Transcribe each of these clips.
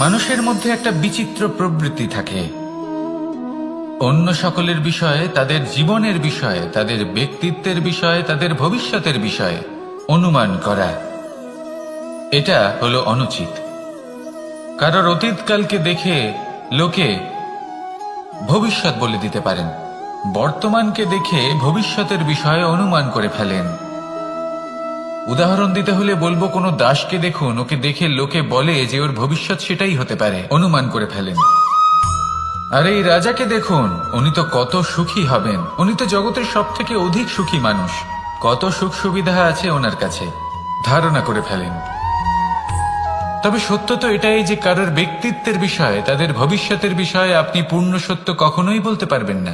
মানুষের মধ্যে একটা বিচিত্র প্রবৃত্তি থাকে, অন্য সকলের বিষয়ে, তাদের জীবনের বিষয়ে, তাদের ব্যক্তিত্বের বিষয়ে, তাদের ভবিষ্যতের বিষয়ে অনুমান করা। এটা হলো অনুচিত। কারোর অতীতকালকে দেখে লোকে ভবিষ্যৎ বলে দিতে পারেন, বর্তমানকে দেখে ভবিষ্যতের বিষয়ে অনুমান করে ফেলেন। উদাহরণ দিতে হলে বলবো, কোনো দাসকে দেখুন, ওকে দেখে লোকে বলে যে ওর ভবিষ্যৎ সেটাই হতে পারে, অনুমান করে ফেলেন। আর এই রাজাকে দেখুন, উনি তো কত সুখী হবেন, উনি তো জগতের সব থেকে অধিক সুখী মানুষ, কত সুখ সুবিধা আছে ওনার কাছে, ধারণা করে ফেলেন। তবে সত্য তো এটাই যে কারোর ব্যক্তিত্বের বিষয়ে, তাদের ভবিষ্যতের বিষয়ে আপনি পূর্ণ সত্য কখনোই বলতে পারবেন না,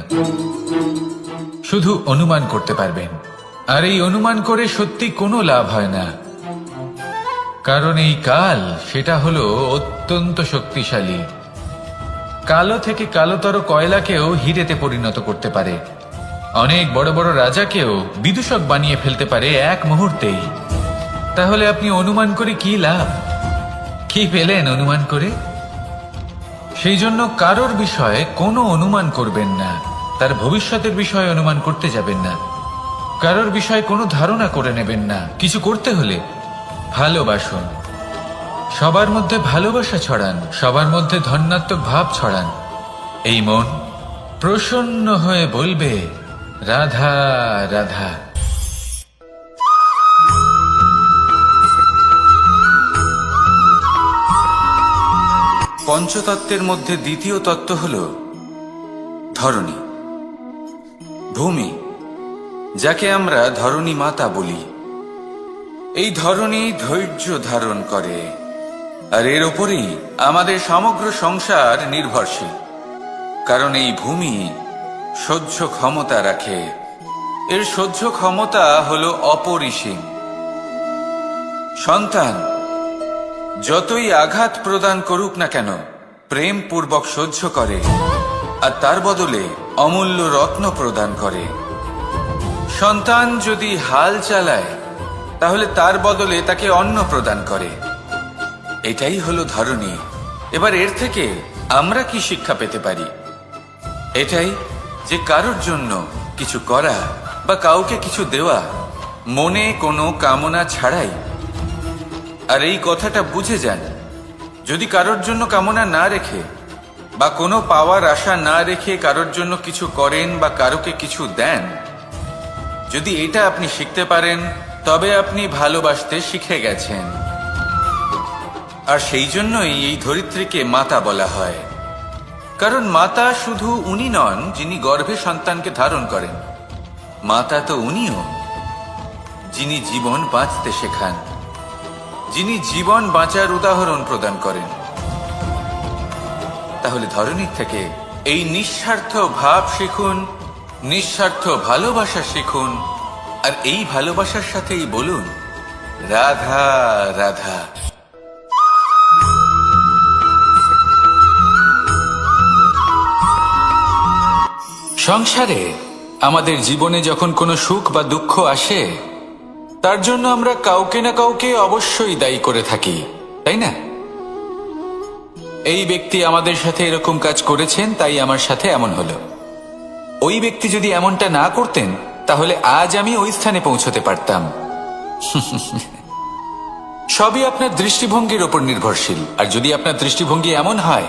শুধু অনুমান করতে পারবেন। আর এই অনুমান করে সত্যি কোনো লাভ হয় না, কারণ এই কাল সেটা হলো অত্যন্ত শক্তিশালী। কালো থেকে কালোতর কয়লাকেও হিরেতে পরিণত করতে পারে, অনেক বড় বড় রাজাকেও বিদূষক বানিয়ে ফেলতে পারে এক মুহূর্তেই। তাহলে আপনি অনুমান করে কি লাভ? কি পেলেন অনুমান করে? সেই জন্য কারোর বিষয়ে কোনো অনুমান করবেন না, তার ভবিষ্যতের বিষয়ে অনুমান করতে যাবেন না, কারোর বিষয়ে কোনো ধারণা করে নেবেন না। কিছু করতে হলে ভালোবাসুন, সবার মধ্যে ভালোবাসা ছড়ান, সবার মধ্যে ধন্যাত্মক ভাব ছড়ান। এই মন প্রসন্ন হয়ে বলবে, রাধা রাধা। পঞ্চতত্ত্বের মধ্যে দ্বিতীয় তত্ত্ব হল ধরণী, ভূমি, যাকে আমরা ধরণী মাতা বলি। এই ধরণী ধৈর্য ধারণ করে, আর এর ওপরেই আমাদের সমগ্র সংসার নির্ভরশীল। কারণ এই ভূমি সহ্য ক্ষমতা রাখে, এর সহ্য ক্ষমতা হল অপরিসীম। সন্তান যতই আঘাত প্রদান করুক না কেন, প্রেম পূর্বক সহ্য করে, আর তার বদলে অমূল্য রত্ন প্রদান করে। সন্তান যদি হাল চালায়, তাহলে তার বদলে তাকে অন্ন প্রদান করে। এটাই হলো ধরণী। এবার এর থেকে আমরা কি শিক্ষা পেতে পারি? এটাই যে কারোর জন্য কিছু করা বা কাউকে কিছু দেওয়া মনে কোনো কামনা ছাড়াই। আর এই কথাটা বুঝে যান, যদি কারোর জন্য কামনা না রেখে বা কোনো পাওয়ার আশা না রেখে কারোর জন্য কিছু করেন বা কারোকে কিছু দেন, যদি এটা আপনি শিখতে পারেন, তবে আপনি ভালোবাসতে শিখে গেছেন। আর সেই জন্যই এই ধরিত্রীকে মাতা বলা হয়। কারণ মাতা শুধু উনি নন যিনি গর্ভে সন্তানকে ধারণ করেন, মাতা তো উনিও যিনি জীবন বাঁচতে শেখান, যিনি জীবন বাঁচার উদাহরণ প্রদান করেন। তাহলে ধরণীর থেকে এই নিঃস্বার্থ ভাব শিখুন, নিঃস্বার্থ ভালোবাসা শিখুন, আর এই ভালোবাসার সাথেই বলুন, রাধা রাধা। সংসারে আমাদের জীবনে যখন কোনো সুখ বা দুঃখ আসে, তার জন্য আমরা কাউকে না কাউকে অবশ্যই দায়ী করে থাকি, তাই না? এই ব্যক্তি আমাদের সাথে এরকম কাজ করেছেন, তাই আমার সাথে এমন হলো। ওই ব্যক্তি যদি এমনটা না করতেন, তাহলে আজ আমি ওই স্থানে পৌঁছতে পারতাম। সবই আপনার দৃষ্টিভঙ্গির ওপর নির্ভরশীল। আর যদি আপনার দৃষ্টিভঙ্গি এমন হয়,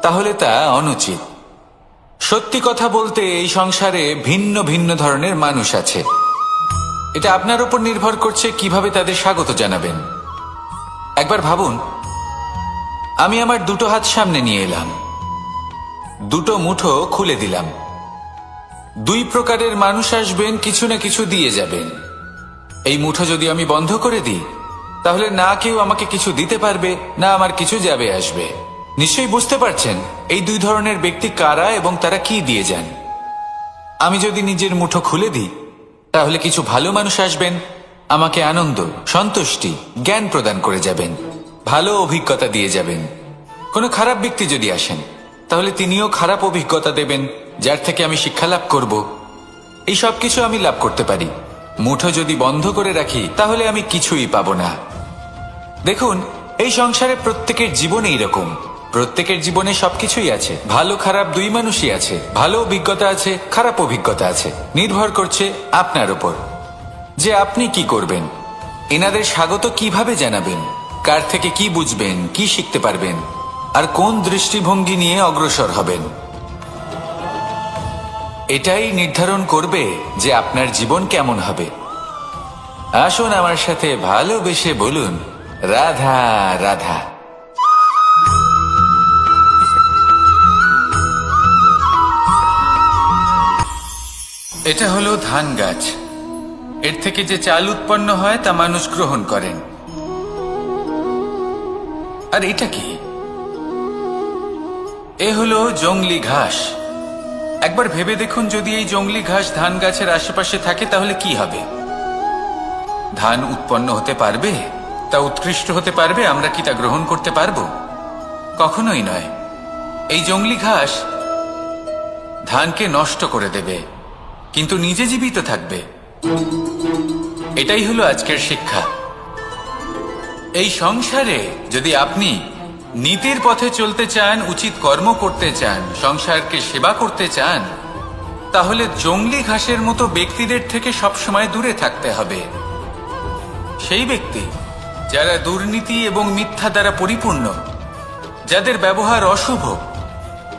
তাহলে তা অনুচিত। সত্যি কথা বলতে, এই সংসারে ভিন্ন ভিন্ন ধরনের মানুষ আছে। এটা আপনার উপর নির্ভর করছে কিভাবে তাদের স্বাগত জানাবেন। একবার ভাবুন, আমি আমার দুটো হাত সামনে নিয়ে এলাম, দুটো মুঠো খুলে দিলাম। দুই প্রকারের মানুষ আসবেন, কিছু না কিছু দিয়ে যাবেন। এই মুঠো যদি আমি বন্ধ করে দিই, তাহলে না কেউ আমাকে কিছু দিতে পারবে, না আমার কিছু যাবে আসবে। নিশ্চয়ই বুঝতে পারছেন এই দুই ধরনের ব্যক্তি কারা এবং তারা কি দিয়ে যান। আমি যদি নিজের মুঠো খুলে দিই, তাহলে কিছু ভালো মানুষ আসবেন, আমাকে আনন্দ, সন্তুষ্টি, জ্ঞান প্রদান করে যাবেন, ভালো অভিজ্ঞতা দিয়ে যাবেন। কোনো খারাপ ব্যক্তি যদি আসেন, তাহলে তিনিও খারাপ অভিজ্ঞতা দেবেন, যার থেকে আমি শিক্ষা লাভ করব। এই সব কিছু আমি লাভ করতে পারি। মুঠো যদি বন্ধ করে রাখি, তাহলে আমি কিছুই পাবো না। দেখুন, এই সংসারে প্রত্যেকের জীবনে এরকম। প্রত্যেকের জীবনে সবকিছুই আছে, ভালো খারাপ দুই মানুষই আছে, ভালো অভিজ্ঞতা আছে, খারাপ অভিজ্ঞতা আছে। নির্ভর করছে আপনার উপর যে আপনি কি করবেন, এনাদের স্বাগত কিভাবে জানাবেন, কার থেকে কি বুঝবেন, কি শিখতে পারবেন, আর কোন দৃষ্টিভঙ্গি নিয়ে অগ্রসর হবেন। এটাই নির্ধারণ করবে যে আপনার জীবন কেমন হবে। আসুন আমার সাথে ভালোবেসে বলুন, রাধা রাধা। এটা হলো ধান গাছ। এর থেকে যে চাল উৎপন্ন হয় তা মানুষ গ্রহণ করেন। আর এটা কি? এ হলো জংলি ঘাস। একবার ভেবে দেখুন, যদি এই জংলি ঘাস ধান গাছের আশেপাশে থাকে তাহলে কি হবে? ধান উৎপন্ন হতে পারবে? তা উৎকৃষ্ট হতে পারবে? আমরা কি তা গ্রহণ করতে পারবো? কখনোই নয়। এই জংলি ঘাস ধানকে নষ্ট করে দেবে, কিন্তু নিজে জীবিত থাকবে। এটাই হলো আজকের শিক্ষা। এই সংসারে যদি আপনি নীতির পথে চলতে চান, উচিত কর্ম করতে চান, সংসারকে সেবা করতে চান, তাহলে জংলি ঘাসের মতো ব্যক্তিদের থেকে সবসময় দূরে থাকতে হবে। সেই ব্যক্তি যারা দুর্নীতি এবং মিথ্যা দ্বারা পরিপূর্ণ, যাদের ব্যবহার অশুভ,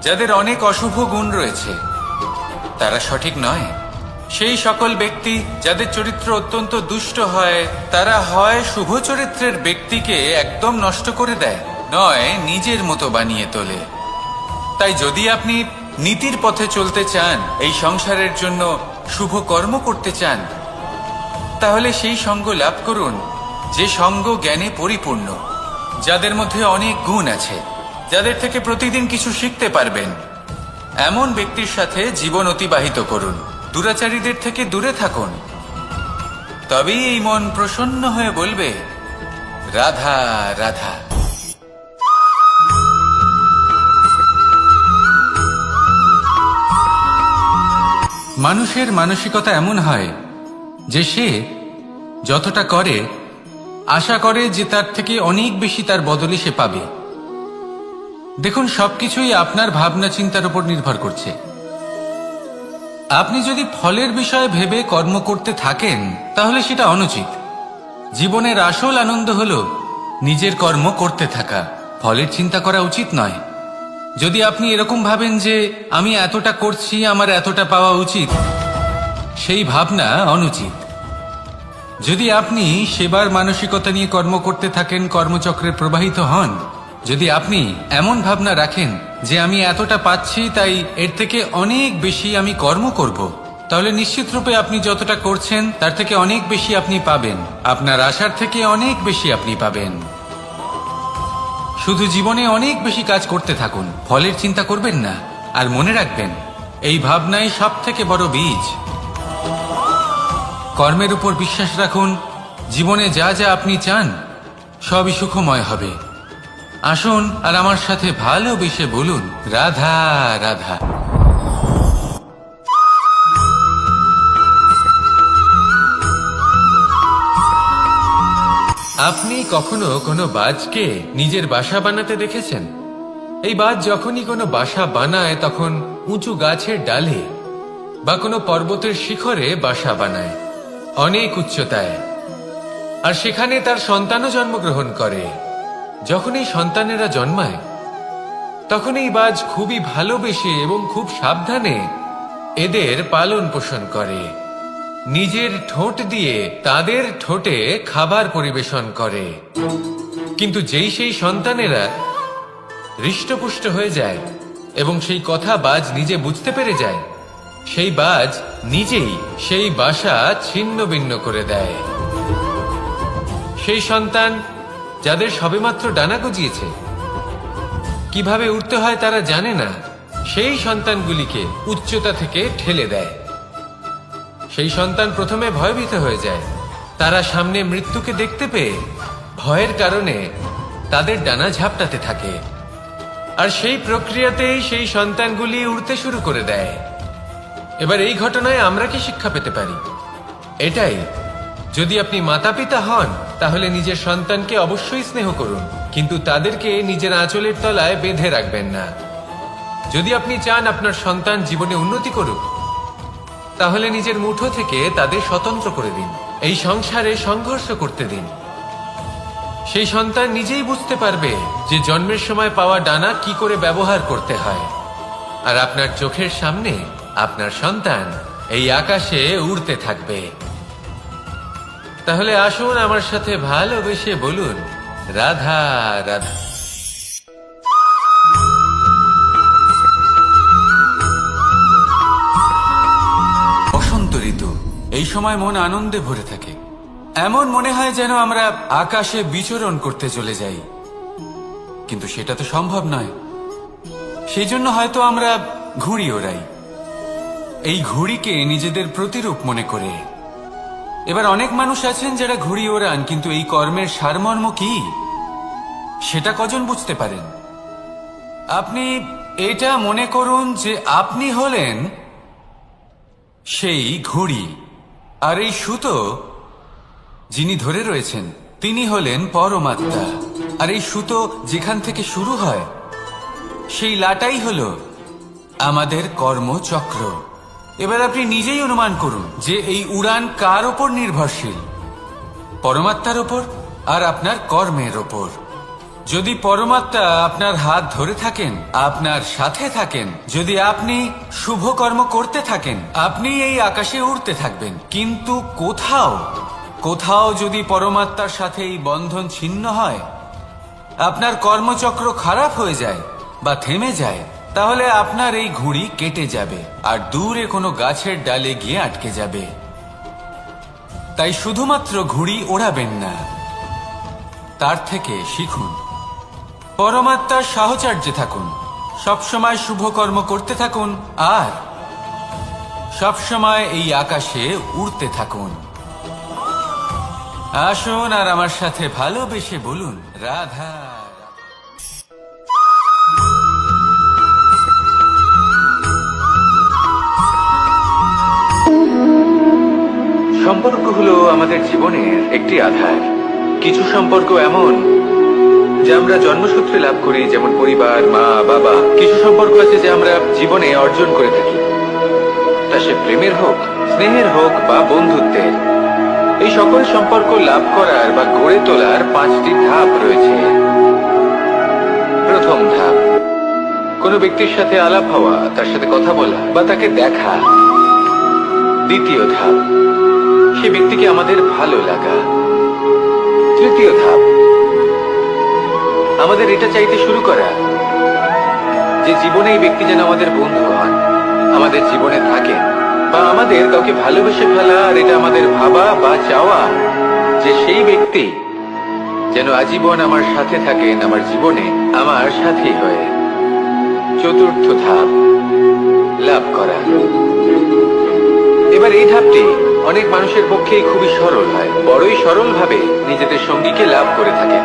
যাদের অনেক অশুভ গুণ রয়েছে, তারা সঠিক নয়। সেই সকল ব্যক্তি যাদের চরিত্র অত্যন্ত দুষ্ট হয়, তারা হয় শুভ চরিত্রের ব্যক্তিকে একদম নষ্ট করে দেয়, নয় নিজের মতো বানিয়ে তোলে। তাই যদি আপনি নীতির পথে চলতে চান, এই সংসারের জন্য শুভ কর্ম করতে চান, তাহলে সেই সঙ্গ লাভ করুন যে সঙ্গ জ্ঞানে পরিপূর্ণ, যাদের মধ্যে অনেক গুণ আছে, যাদের থেকে প্রতিদিন কিছু শিখতে পারবেন। এমন ব্যক্তির সাথে জীবন অতিবাহিত করুন। দুরাচারীদের থেকে দূরে থাকুন। তবেই এই মন প্রসন্ন হয়ে বলবে, রাধা রাধা। মানুষের মানসিকতা এমন হয় যে সে যতটা করে আশা করে যে তার থেকে অনেক বেশি তার বদলে সে পাবে। দেখুন, সবকিছুই আপনার ভাবনা চিন্তার উপর নির্ভর করছে। আপনি যদি ফলের বিষয়ে ভেবে কর্ম করতে থাকেন তাহলে সেটা অনুচিত। জীবনের আসল আনন্দ হলো নিজের কর্ম করতে থাকা, ফলের চিন্তা করা উচিত নয়। যদি আপনি এরকম ভাবেন যে আমি এতটা করছি, আমার এতটা পাওয়া উচিত, সেই ভাবনা অনুচিত। যদি আপনি সেবার মানসিকতা নিয়ে কর্ম করতে থাকেন, কর্মচক্রে প্রবাহিত হন, যদি আপনি এমন ভাবনা রাখেন যে আমি এতটা পাচ্ছি তাই এর থেকে অনেক বেশি আমি কর্ম করব, তাহলে নিশ্চিত রূপে আপনি যতটা করছেন তার থেকে অনেক বেশি আপনি পাবেন। আপনার আশার থেকে অনেক বেশি আপনি পাবেন। শুধু জীবনে অনেক বেশি কাজ করতে থাকুন, ফলের চিন্তা করবেন না। আর মনে রাখবেন, এই ভাবনাই সব থেকে বড় বীজ। কর্মের উপর বিশ্বাস রাখুন। জীবনে যা যা আপনি চান সবই সুখময় হবে। আসুন আর আমার সাথে ভালোবেসে বলুন, রাধা রাধা। আপনি কখনো কোনো বাজকে নিজের বাসা বানাতে দেখেছেন? এই বাজ যখনই কোনো বাসা বানায় তখন উঁচু গাছের ডালে বা কোনো পর্বতের শিখরে বাসা বানায়, অনেক উচ্চতায়। আর সেখানে তার সন্তানও জন্মগ্রহণ করে। যখন এই সন্তানেরা জন্মায় তখন এই বাজ খুবই ভালোবেসে এবং খুব সাবধানে এদের পালন পোষণ করে। নিজের ঠোঁট দিয়ে তাদের ঠোঁটে খাবার পরিবেশন করে। কিন্তু যেই সেই সন্তানেরা হৃষ্টপুষ্ট হয়ে যায় এবং সেই কথা বাজ নিজে বুঝতে পেরে যায়, সেই বাজ নিজেই সেই বাসা ছিন্ন ভিন্ন করে দেয়। সেই সন্তান যাদের সবেমাত্র ডানা গজিয়েছে, কিভাবে উঠতে হয় তারা জানে না, সেই সন্তানগুলিকে উচ্চতা থেকে ঠেলে দেয়। সেই সন্তান প্রথমে ভয়ভীত হয়ে যায়। তারা সামনে মৃত্যুকে দেখতে পেয়ে ভয়ের কারণে তাদের ডানা ঝাপটাতে থাকে। আর সেই প্রক্রিয়াতেই সেই সন্তানগুলি উড়তে শুরু করে দেয়। এবার এই ঘটনায় আমরা কি শিক্ষা পেতে পারি? এটাই, যদি আপনি মাতা পিতা হন তাহলে নিজের সন্তানকে অবশ্যই স্নেহ করুন, কিন্তু তাদেরকে নিজের আঁচলের তলায় বেঁধে রাখবেন না। যদি আপনি চান আপনার সন্তান জীবনে উন্নতি করুক, তাহলে নিজের মুঠো থেকে তাদের স্বতন্ত্র করে দিন। এই সংসারে সংঘর্ষ করতে দিন। সেই সন্তান নিজেই বুঝতে পারবে যে জন্মের সময় পাওয়া ডানা কি করে ব্যবহার করতে হয়। আর আপনার চোখের সামনে আপনার সন্তান এই আকাশে উড়তে থাকবে। তাহলে আসুন আমার সাথে ভালোবেসে বলুন, রাধা রাধা। বসন্ত ঋতু, এই সময় মন আনন্দে ভরে থাকে। এমন মনে হয় যেন আমরা আকাশে বিচরণ করতে চলে যাই, কিন্তু সেটা তো সম্ভব নয়। সেই জন্য হয়তো আমরা ঘুড়ি ওড়াই, এই ঘুড়িকে নিজেদের প্রতিরূপ মনে করে। এবার অনেক মানুষ আছেন যারা ঘুড়ি ওড়ান, কিন্তু এই কর্মের সারমর্ম কি সেটা কজন বুঝতে পারেন? আপনি এটা মনে করুন যে আপনি হলেন সেই ঘুড়ি, আর এই সুতো যিনি ধরে রয়েছেন তিনি হলেন পরমাত্মা। আর এই সুতো যেখান থেকে শুরু হয় সেই লাটাই হলো আমাদের কর্মচক্র। এবার আপনি নিজেই অনুমান করুন যে এই উড়ান কার ওপর নির্ভরশীল? পরমাত্মার ওপর আর আপনার কর্মের ওপর। যদি পরমাত্মা আপনার হাত ধরে থাকেন, আপনার সাথে থাকেন, যদি আপনি শুভ কর্ম করতে থাকেন, আপনি এই আকাশে উড়তে থাকবেন। কিন্তু কোথাও যদি পরমাত্মার সাথে এই বন্ধন ছিন্ন হয়, আপনার কর্মচক্র খারাপ হয়ে যায় বা থেমে যায়, তাহলে আপনার এই ঘুড়ি কেটে যাবে আর দূরে কোনো গাছের ডালে গিয়ে আটকে যাবে। তাই শুধুমাত্র ঘুড়ি ওড়াবেন না, তার থেকে শিখুন, পরমাত্মার সাহচর্যে থাকুন, সবসময় শুভ কর্ম করতে থাকুন আর সবসময় এই আকাশে উড়তে থাকুন। আসুন আর আমার সাথে ভালোবেসে বলুন, রাধা। সম্পর্ক হলো আমাদের জীবনের একটি আধার। কিছু সম্পর্ক এমন যে আমরা জন্মসূত্রে লাভ করি, যেমন পরিবার, মা, বাবা। কিছু সম্পর্ক আছে যে আমরা জীবনে অর্জন করে থাকি, তা সে প্রেমের হোক, স্নেহের হোক বা বন্ধুত্বের। এই সকল সম্পর্ক লাভ করার বা গড়ে তোলার 5টি ধাপ রয়েছে। প্রথম ধাপ, কোনো ব্যক্তির সাথে আলাপ হওয়া, তার সাথে কথা বলা বা তাকে দেখা। দ্বিতীয় ধাপ, সে ব্যক্তিকে আমাদের ভালো লাগা। তৃতীয় ধাপ, আমাদের এটা চাইতে শুরু করা যে জীবনে এই ব্যক্তি যেন আমাদের বন্ধু হন, আমাদের জীবনে থাকেন, বা আমাদের কাউকে ভালোবেসে ফেলা। আর এটা আমাদের ভাবা বা চাওয়া যে সেই ব্যক্তি যেন আজীবন আমার সাথে থাকেন, আমার জীবনে আমার সাথী হয়ে। চতুর্থ ধাপ, লাভ করা। এবার এই ধাপটি অনেক মানুষের পক্ষেই খুবই সরল হয়, বড়ই সরল ভাবে নিজেদের সঙ্গীকে লাভ করে থাকেন।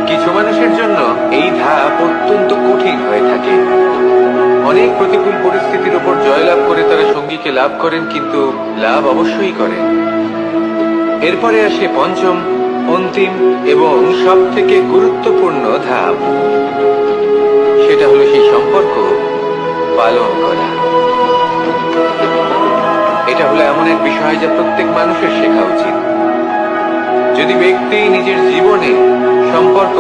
কিছু মানুষের জন্য এই ধাপ অত্যন্ত কঠিন হয়ে থাকে। অনেক প্রতিকূল পরিস্থিতির উপর জয়লাভ করে তারা সঙ্গীকে লাভ করেন, কিন্তু লাভ অবশ্যই করেন। এরপরে আসে পঞ্চম, অন্তিম এবং সব থেকে গুরুত্বপূর্ণ ধাপ। সেটা হলো সেই সম্পর্ক পালন করা। এটা হলো এমন এক বিষয় যা প্রত্যেক মানুষের শেখা উচিত। যদি ব্যক্তি নিজের জীবনে সম্পর্ক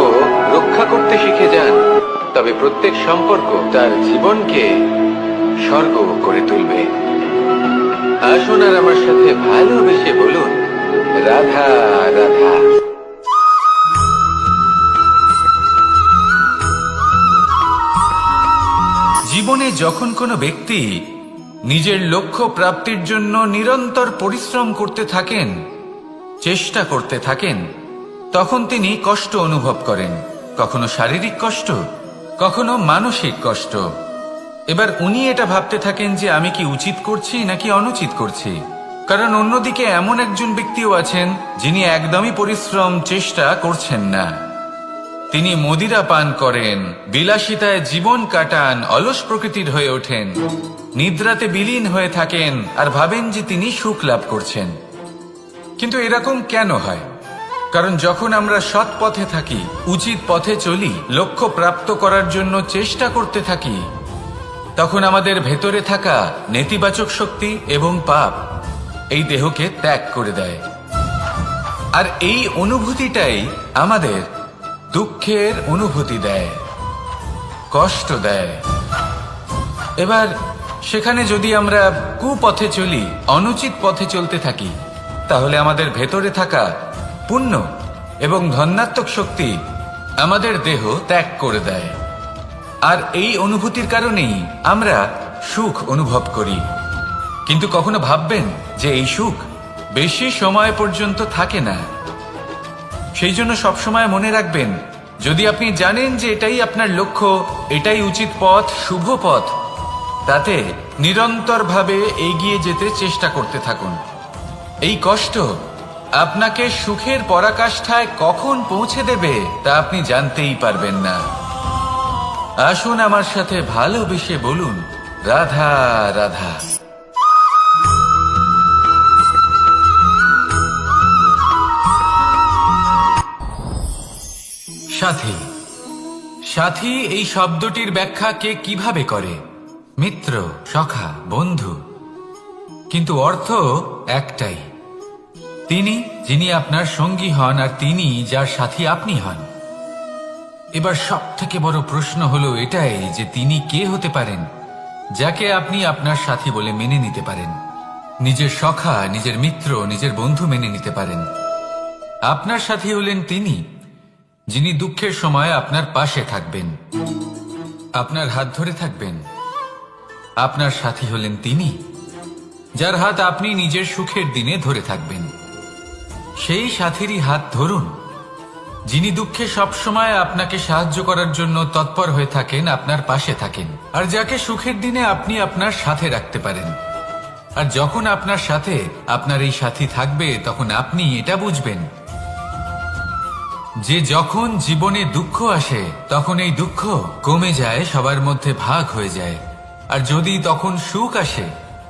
রক্ষা করতে শিখে যান, তবে প্রত্যেক সম্পর্ক তার জীবনকে স্বর্গ করে তুলবে। আসুন আর আমার সাথে ভালোবেসে বলুন, রাধা রাধা। জীবনে যখন কোনো ব্যক্তি নিজের লক্ষ্য প্রাপ্তির জন্য নিরন্তর পরিশ্রম করতে থাকেন, চেষ্টা করতে থাকেন, তখন তিনি কষ্ট অনুভব করেন। কখনো শারীরিক কষ্ট, কখনো মানসিক কষ্ট। এবার উনি এটা ভাবতে থাকেন যে আমি কি উচিত করছি নাকি অনুচিত করছি। কারণ অন্যদিকে এমন একজন ব্যক্তিও আছেন যিনি একদমই পরিশ্রম চেষ্টা করছেন না। তিনি মদিরা পান করেন, বিলাসিতায় জীবন কাটান, অলস প্রকৃতির হয়ে ওঠেন, নিদ্রাতে বিলীন হয়ে থাকেন আর ভাবেন যে তিনি সুখ লাভ করছেন। কিন্তু এরকম কেন হয়? কারণ যখন আমরা সৎ পথে থাকি, উচিত পথে চলি, লক্ষ্য প্রাপ্ত করার জন্য চেষ্টা করতে থাকি, তখন আমাদের ভেতরে থাকা নেতিবাচক শক্তি এবং পাপ এই দেহকে ত্যাগ করে দেয়। আর এই অনুভূতিটাই আমাদের দুঃখের অনুভূতি দেয়, কষ্ট দেয়। এবার সেখানে যদি আমরা কুপথে চলি, অনুচিত পথে চলতে থাকি, তাহলে আমাদের ভেতরে থাকা পুণ্য এবং ধনাত্মক শক্তি আমাদের দেহ ত্যাগ করে দেয়। আর এই অনুভূতির কারণেই আমরা সুখ অনুভব করি। কিন্তু কখনো ভাববেন যে এই সুখ বেশি সময় পর্যন্ত থাকে না। সেই জন্য সবসময় মনে রাখবেন, যদি আপনি জানেন যে এটাই আপনার লক্ষ্য, এটাই উচিত পথ, শুভ পথ, তাতে নিরন্তরভাবে এগিয়ে যেতে চেষ্টা করতে থাকুন। এই কষ্ট আপনাকে সুখের পরাকাষ্ঠায় কখন পৌঁছে দেবে তা আপনি জানতেই পারবেন না। আসুন আমার সাথে ভালোবেসে বলুন, রাধা রাধা। সাথী। সাথী এই শব্দটির ব্যাখ্যা কে কিভাবে করে? মিত্র, সখা, বন্ধু। কিন্তু অর্থ একটাই, তিনি যিনি আপনার সঙ্গী হন আর তিনি যার সাথী আপনি হন। এবার সব থেকে বড় প্রশ্ন হলো এটাই যে তিনি কে হতে পারেন যাকে আপনি আপনার সাথী বলে মেনে নিতে পারেন, নিজের সখা, নিজের মিত্র, নিজের বন্ধু মেনে নিতে পারেন। আপনার সাথী হলেন তিনি যিনি দুঃখের সময় আপনার পাশে থাকবেন, আপনার হাত ধরে থাকবেন। আপনার সাথী হলেন তিনি যার হাত আপনি নিজের সুখের দিনে ধরে থাকবেন। সেই সাথীরই হাত ধরুন যিনি দুঃখে সবসময় আপনাকে সাহায্য করার জন্য তৎপর হয়ে থাকেন, আপনার পাশে থাকেন, আর যাকে সুখের দিনে আপনি আপনার সাথে রাখতে পারেন। আর যখন আপনার সাথে আপনার এই সাথী থাকবে, তখন আপনি এটা বুঝবেন যে যখন জীবনে দুঃখ আসে, তখন এই দুঃখ কমে যায়, সবার মধ্যে ভাগ হয়ে যায়। আর যদি তখন সুখ আসে,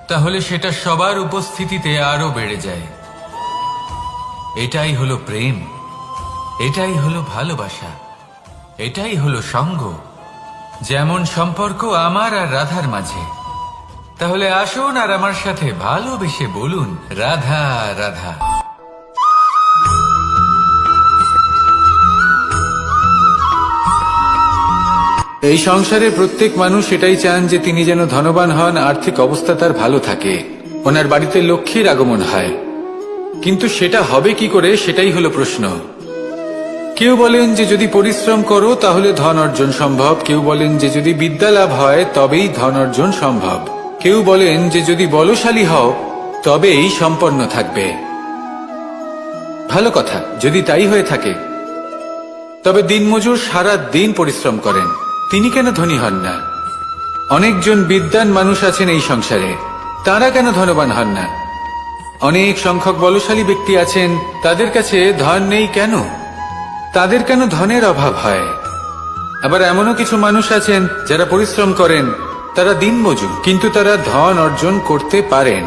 তাহলে সেটা সবার উপস্থিতিতে আরো বেড়ে যায়। এটাই হলো প্রেম, এটাই হলো ভালোবাসা, এটাই হলো সঙ্গ। যেমন সম্পর্ক আমার আর রাধার মাঝে। তাহলে আসুন আর আমার সাথে ভালোবেসে বলুন, রাধা রাধা। এই সংসারে প্রত্যেক মানুষ এটাই চান যে তিনি যেন ধনবান হন, আর্থিক অবস্থা তার ভালো থাকে, ওনার বাড়িতে লক্ষ্মীর আগমন হয়। কিন্তু সেটা হবে কি করে, সেটাই হলো প্রশ্ন। কেউ বলেন যে যদি পরিশ্রম করো তাহলে ধন অর্জন সম্ভব, কেউ বলেন যে যদি বিদ্যা লাভ হয় তবেই ধন অর্জন সম্ভব, কেউ বলেন যে যদি বলশালী হও তবেই সম্পন্ন থাকবে। ভালো কথা, যদি তাই হয়ে থাকে, তবে দিনমজুর সারা দিন পরিশ্রম করেন, তিনি কেন ধনী হন না? অনেকজন বিদ্বান মানুষ আছেন এই সংসারে, তারা কেন ধনবান হন না? অনেক সংখ্যক বলশালী ব্যক্তি আছেন, তাদের কাছে ধন নেই কেন? তাদের কেন ধনের অভাব হয়? আবার এমনও কিছু মানুষ আছেন যারা পরিশ্রম করেন, তারা দিনমজুর, কিন্তু তারা ধন অর্জন করতে পারেন।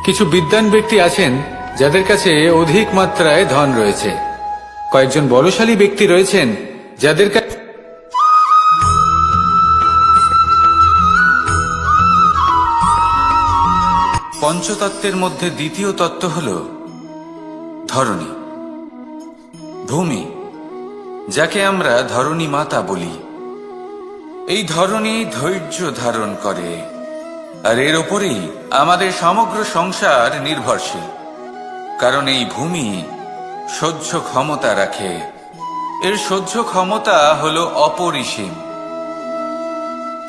কিছু বিদ্বান ব্যক্তি আছেন যাদের কাছে অধিক মাত্রায় ধন রয়েছে। কয়েকজন বলশালী ব্যক্তি রয়েছেন যাদের কাছে পঞ্চতত্ত্বের মধ্যে দ্বিতীয় তত্ত্ব হল ধরণী, ভূমি, যাকে আমরা ধরণী মাতা বলি। এই ধরণী ধৈর্য ধারণ করে, আর এর ওপরেই আমাদের সমগ্র সংসার নির্ভরশীল। কারণ এই ভূমি সহ্য ক্ষমতা রাখে, এর সহ্য ক্ষমতা হল অপরিসীম।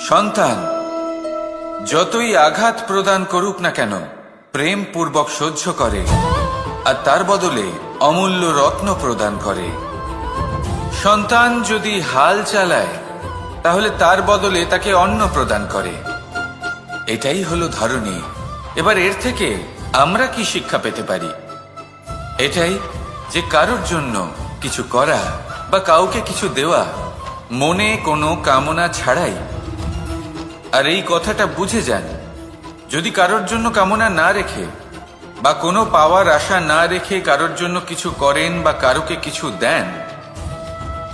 সন্তান যতই আঘাত প্রদান করুক না কেন, প্রেম পূর্বক সহ্য করে, আর তার বদলে অমূল্য রত্ন প্রদান করে। সন্তান যদি হাল চালায়, তাহলে তার বদলে তাকে অন্ন প্রদান করে। এটাই হলো ধরণী। এবার এর থেকে আমরা কি শিক্ষা পেতে পারি? এটাই যে কারোর জন্য কিছু করা বা কাউকে কিছু দেওয়া মনে কোনো কামনা ছাড়াই। আর এই কথাটা বুঝে যান, যদি কারোর জন্য কামনা না রেখে বা কোনো পাওয়ার আশা না রেখে কারোর জন্য কিছু করেন বা কারোকে কিছু দেন,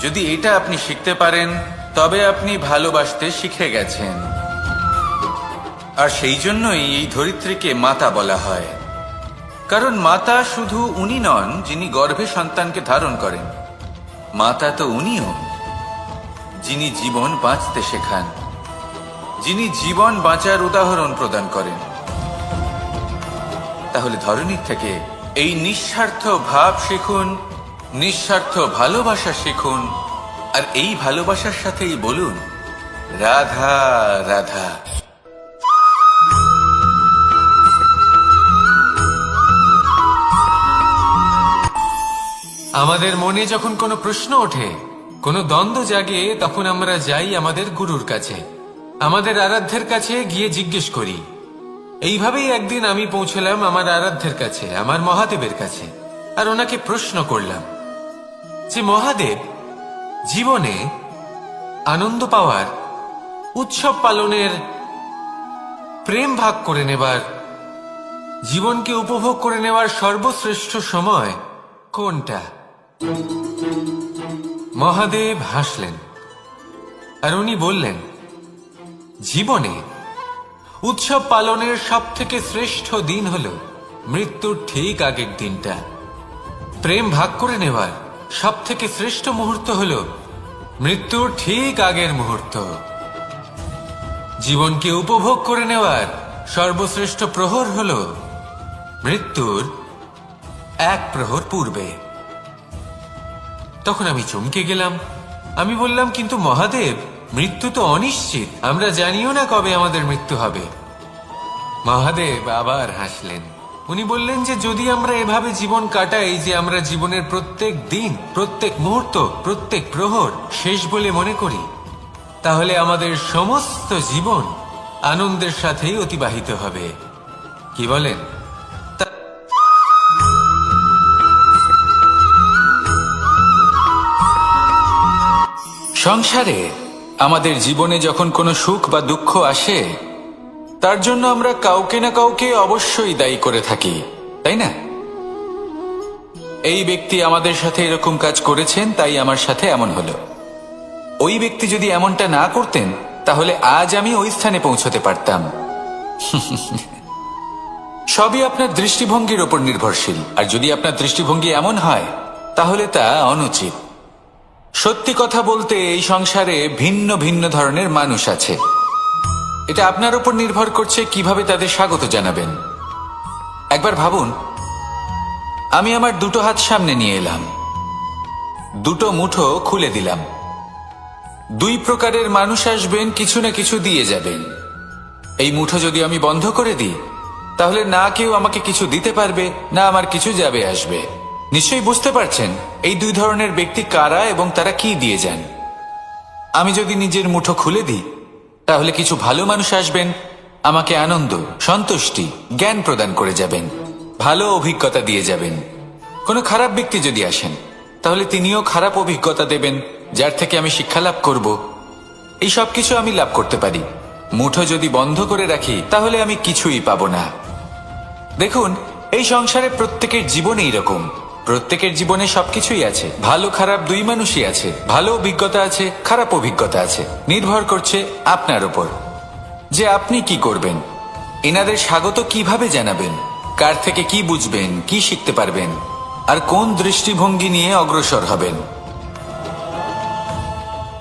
যদি এটা আপনি শিখতে পারেন তবে আপনি ভালোবাসতে শিখে গেছেন। আর সেই জন্যই এই ধরিত্রীকে মাতা বলা হয়। কারণ মাতা শুধু উনি নন যিনি গর্ভে সন্তানকে ধারণ করেন, মাতা তো উনিও যিনি জীবন বাঁচতে শেখান, যিনি জীবন বাঁচার উদাহরণ প্রদান করেন। তাহলে ধরনীর থেকে এই নিঃস্বার্থ ভাব শিখুন, নিঃস্বার্থ ভালোবাসা শিখুন, আর এই ভালোবাসার সাথেই বলুন রাধা রাধা। আমাদের মনে যখন কোনো প্রশ্ন ওঠে, কোনো দ্বন্দ্ব জাগে, তখন আমরা যাই আমাদের গুরুর কাছে, আমাদের আরাধ্যের কাছে গিয়ে জিজ্ঞেস করি। এইভাবেই একদিন আমি পৌঁছলাম আমার আরাধ্যের কাছে, আমার মহাদেবের কাছে, আর ওনাকে প্রশ্ন করলাম যে মহাদেব, জীবনে আনন্দ পাওয়ার, উৎসব পালনের, প্রেম ভাগ করে নেবার, জীবনকে উপভোগ করে নেওয়ার সর্বশ্রেষ্ঠ সময় কোনটা? মহাদেব হাসলেন আর উনি বললেন, জীবনে উৎসব পালনের সব থেকে শ্রেষ্ঠ দিন হল মৃত্যুর ঠিক আগের দিনটা। প্রেম ভাগ করে নেওয়ার সব থেকে শ্রেষ্ঠ মুহূর্ত হল মৃত্যুর ঠিক আগের মুহূর্ত। জীবনকে উপভোগ করে নেওয়ার সর্বশ্রেষ্ঠ প্রহর হল মৃত্যুর এক প্রহর পূর্বে। তখন আমি চমকে গেলাম। আমি বললাম, কিন্তু মহাদেব, মৃত্যু তো অনিশ্চিত, আমরা জানিও না কবে আমাদের মৃত্যু হবে। মহাদেব আবার হাসলেন। উনি বললেন যে যদি আমরা এভাবে জীবন কাটাই যে আমরা জীবনের প্রত্যেক দিন, প্রত্যেক মুহূর্ত, প্রত্যেক প্রহর শেষ বলে মনে করি, তাহলে আমাদের সমস্ত জীবন আনন্দের সাথেই অতিবাহিত হবে। কি বলেন? সংসারে আমাদের জীবনে যখন কোনো সুখ বা দুঃখ আসে, তার জন্য আমরা কাউকে না কাউকে অবশ্যই দায়ী করে থাকি, তাই না? এই ব্যক্তি আমাদের সাথে এরকম কাজ করেছেন, তাই আমার সাথে এমন হলো। ওই ব্যক্তি যদি এমনটা না করতেন, তাহলে আজ আমি ওই স্থানে পৌঁছতে পারতাম। সবই আপনার দৃষ্টিভঙ্গির ওপর নির্ভরশীল, আর যদি আপনার দৃষ্টিভঙ্গি এমন হয়, তাহলে তা অনুচিত। সত্যি কথা বলতে, এই সংসারে ভিন্ন ভিন্ন ধরনের মানুষ আছে। এটা আপনার উপর নির্ভর করছে কিভাবে তাদের স্বাগত জানাবেন। একবার ভাবুন, আমি আমার দুটো হাত সামনে নিয়ে এলাম, দুটো মুঠো খুলে দিলাম। দুই প্রকারের মানুষ আসবেন, কিছু না কিছু দিয়ে যাবেন। এই মুঠো যদি আমি বন্ধ করে দিই, তাহলে না কেউ আমাকে কিছু দিতে পারবে, না আমার কিছু যাবে আসবে। নিশ্চয়ই বুঝতে পারছেন এই দুই ধরনের ব্যক্তি কারা এবং তারা কি দিয়ে যান। আমি যদি নিজের মুঠো খুলে দিই, তাহলে কিছু ভালো মানুষ আসবেন, আমাকে আনন্দ, সন্তুষ্টি, জ্ঞান প্রদান করে যাবেন, ভালো অভিজ্ঞতা দিয়ে যাবেন। কোনো খারাপ ব্যক্তি যদি আসেন, তাহলে তিনিও খারাপ অভিজ্ঞতা দেবেন, যার থেকে আমি শিক্ষা লাভ করব। এই সব কিছু আমি লাভ করতে পারি। মুঠো যদি বন্ধ করে রাখি, তাহলে আমি কিছুই পাবো না। দেখুন, এই সংসারে প্রত্যেকের জীবনে এইরকম, প্রত্যেকের জীবনে সবকিছুই আছে, ভালো খারাপ দুই মানুষই আছে, ভালো অভিজ্ঞতা আছে, খারাপ অভিজ্ঞতা আছে। নির্ভর করছে আপনার উপর যে আপনি কি করবেন, এনাদের স্বাগত কিভাবে জানাবেন, কার থেকে কি বুঝবেন, কি শিখতে পারবেন, আর কোন দৃষ্টিভঙ্গি নিয়ে অগ্রসর হবেন।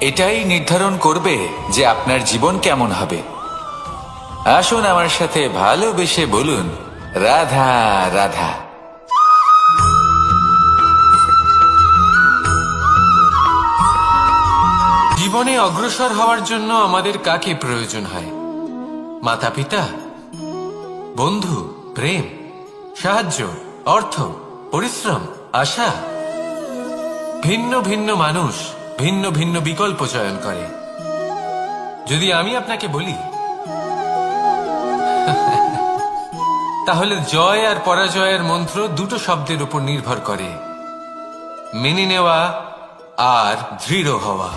এটাই নির্ধারণ করবে যে আপনার জীবন কেমন হবে। আসুন আমার সাথে ভালোবেসে বলুন রাধা রাধা। জীবনে অগ্রসর হওয়ার জন্য আমাদের কাকে প্রয়োজন হয়? মাতা পিতা, বন্ধু, প্রেম, সাহায্য, অর্থ, পরিশ্রম, আশা। ভিন্ন ভিন্ন মানুষ ভিন্ন ভিন্ন বিকল্প চয়ন করে। যদি আমি আপনাকে বলি, তাহলে জয় আর পরাজয়ের মন্ত্র দুটো শব্দের উপর নির্ভর করে, মেনে নেওয়া আর দৃঢ় হওয়া।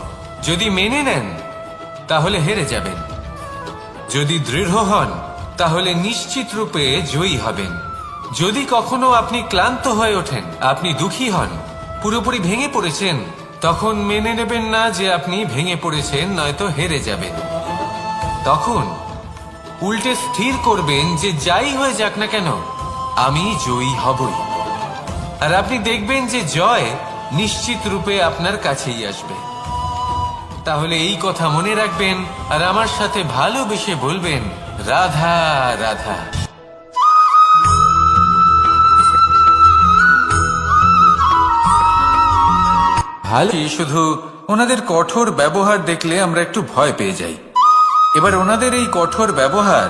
যদি মেনে নেন, তাহলে হেরে যাবেন। যদি দৃঢ় হন, তাহলে নিশ্চিত রূপে জয়ী হবেন। যদি কখনো আপনি ক্লান্ত হয়ে ওঠেন, আপনি দুঃখী হন, পুরোপুরি ভেঙে পড়েছেন, তখন মেনে নেবেন না যে আপনি ভেঙে পড়েছেন, নয়তো হেরে যাবেন। তখন উল্টে স্থির করবেন যে যাই হয়ে যাক না কেন, আমি জয়ী হবই। আর আপনি দেখবেন যে জয় নিশ্চিত রূপে আপনার কাছেই আসবে। তাহলে এই কথা মনে রাখবেন আর আমার সাথে ভালোবেসে বলবেন, রাধা রাধা। ভালো, শুধু ওনাদের কঠোর ব্যবহার দেখলে আমরা একটু ভয় পেয়ে যাই। এবার ওনাদের এই কঠোর ব্যবহার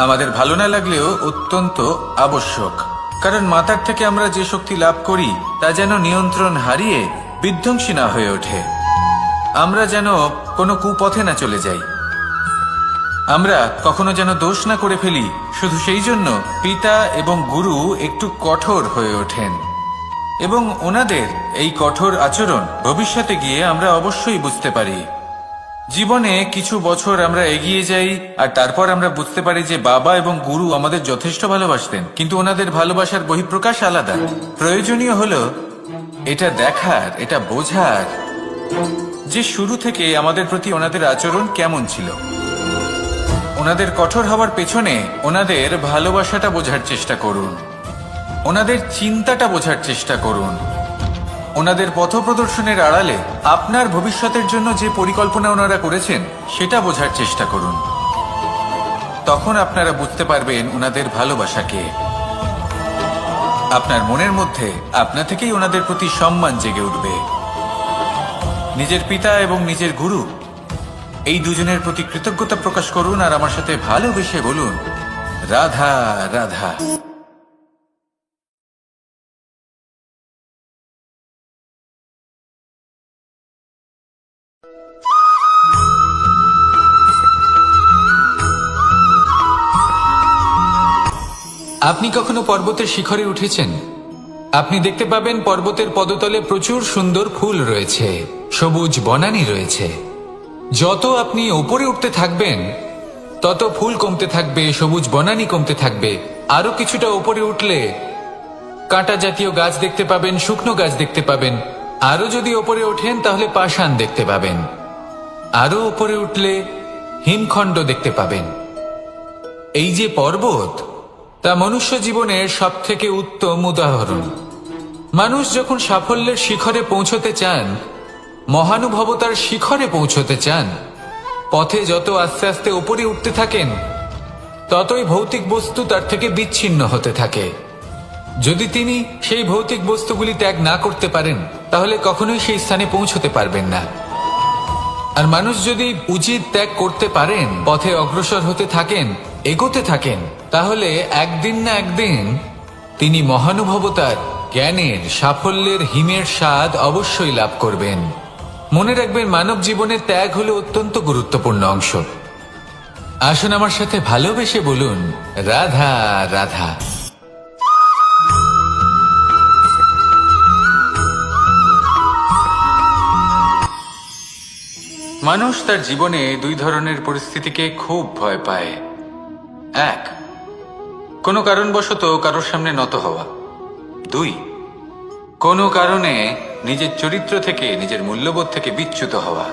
আমাদের ভালো না লাগলেও অত্যন্ত আবশ্যক, কারণ মাথার থেকে আমরা যে শক্তি লাভ করি তা যেন নিয়ন্ত্রণ হারিয়ে বিধ্বংসী না হয়ে ওঠে। আমরা যেন কোনো কুপথে না চলে যাই, আমরা কখনো যেন দোষ না করে ফেলি। শুধু সেই জন্য পিতা এবং গুরু একটু কঠোর হয়ে ওঠেন, এবং ওনাদের এই কঠোর আচরণ ভবিষ্যতে গিয়ে আমরা অবশ্যই বুঝতে পারি। জীবনে কিছু বছর আমরা এগিয়ে যাই আর তারপর আমরা বুঝতে পারি যে বাবা এবং গুরু আমাদের যথেষ্ট ভালোবাসতেন, কিন্তু ওনাদের ভালোবাসার বহিঃপ্রকাশ আলাদা। প্রয়োজনীয় হলো এটা দেখার, এটা বোঝার যে শুরু থেকে আমাদের প্রতি ওনাদের আচরণ কেমন ছিল। ওনাদের কঠোর হওয়ার পেছনে ওনাদের ভালোবাসাটা বোঝার চেষ্টা করুন, ওনাদের চিন্তাটা বোঝার চেষ্টা করুন, ওনাদের পথপ্রদর্শনের আড়ালে আপনার ভবিষ্যতের জন্য যে পরিকল্পনা ওনারা করেছেন সেটা বোঝার চেষ্টা করুন। তখন আপনারা বুঝতে পারবেন ওনাদের ভালোবাসাকে। আপনার মনের মধ্যে আপনা থেকেই ওনাদের প্রতি সম্মান জেগে উঠবে। নিজের পিতা এবং নিজের গুরু এই দুজনের প্রতি কৃতজ্ঞতা প্রকাশ করুন আর আমার সাথে ভালোবেসে বলুন, রাধা রাধা। আপনি কখনো পর্বতের শিখরে উঠেছেন? আপনি দেখতে পাবেন পর্বতের পদতলে প্রচুর সুন্দর ফুল রয়েছে, সবুজ বনানী রয়েছে। যত আপনি ওপরে উঠতে থাকবেন তত ফুল কমতে থাকবে, সবুজ বনানী কমতে থাকবে। আরো কিছুটা ওপরে উঠলে কাঁটা জাতীয় গাছ দেখতে পাবেন, শুকনো গাছ দেখতে পাবেন। আরো যদি ওপরে ওঠেন তাহলে পাষাণ দেখতে পাবেন। আরো ওপরে উঠলে হিমখণ্ড দেখতে পাবেন। এই যে পর্বত, তা মনুষ্য জীবনের সব থেকে উত্তম উদাহরণ। মানুষ যখন সাফল্যের শিখরে পৌঁছতে চান, মহানুভবতার শিখরে পৌঁছতে চান, পথে যত আস্তে আস্তে উপরে উঠতে থাকেন ততই ভৌতিক বস্তু তার থেকে বিচ্ছিন্ন হতে থাকে। যদি তিনি সেই ভৌতিক বস্তুগুলি ত্যাগ না করতে পারেন তাহলে কখনোই সেই স্থানে পৌঁছতে পারবেন না। আর মানুষ যদি উচিত ত্যাগ করতে পারেন, পথে অগ্রসর হতে থাকেন, এগোতে থাকেন, তাহলে একদিন না একদিন তিনি মহানুভবতার, জ্ঞানের, সাফল্যের হিমের স্বাদ অবশ্যই লাভ করবেন। মনে রাখবেন, মানব জীবনে ত্যাগ হলো অত্যন্ত গুরুত্বপূর্ণ অংশ। আসুন আমার সাথে ভালোবেসে বলুন, রাধা রাধা। মানুষ তার জীবনে দুই ধরনের পরিস্থিতিকে খুব ভয় পায়। এক, কোনো কারণবশত কারোর সামনে নত হওয়া। দুই, কোনো কারণে নিজের চরিত্র থেকে, নিজের মূল্যবোধ থেকে বিচ্যুত হওয়া।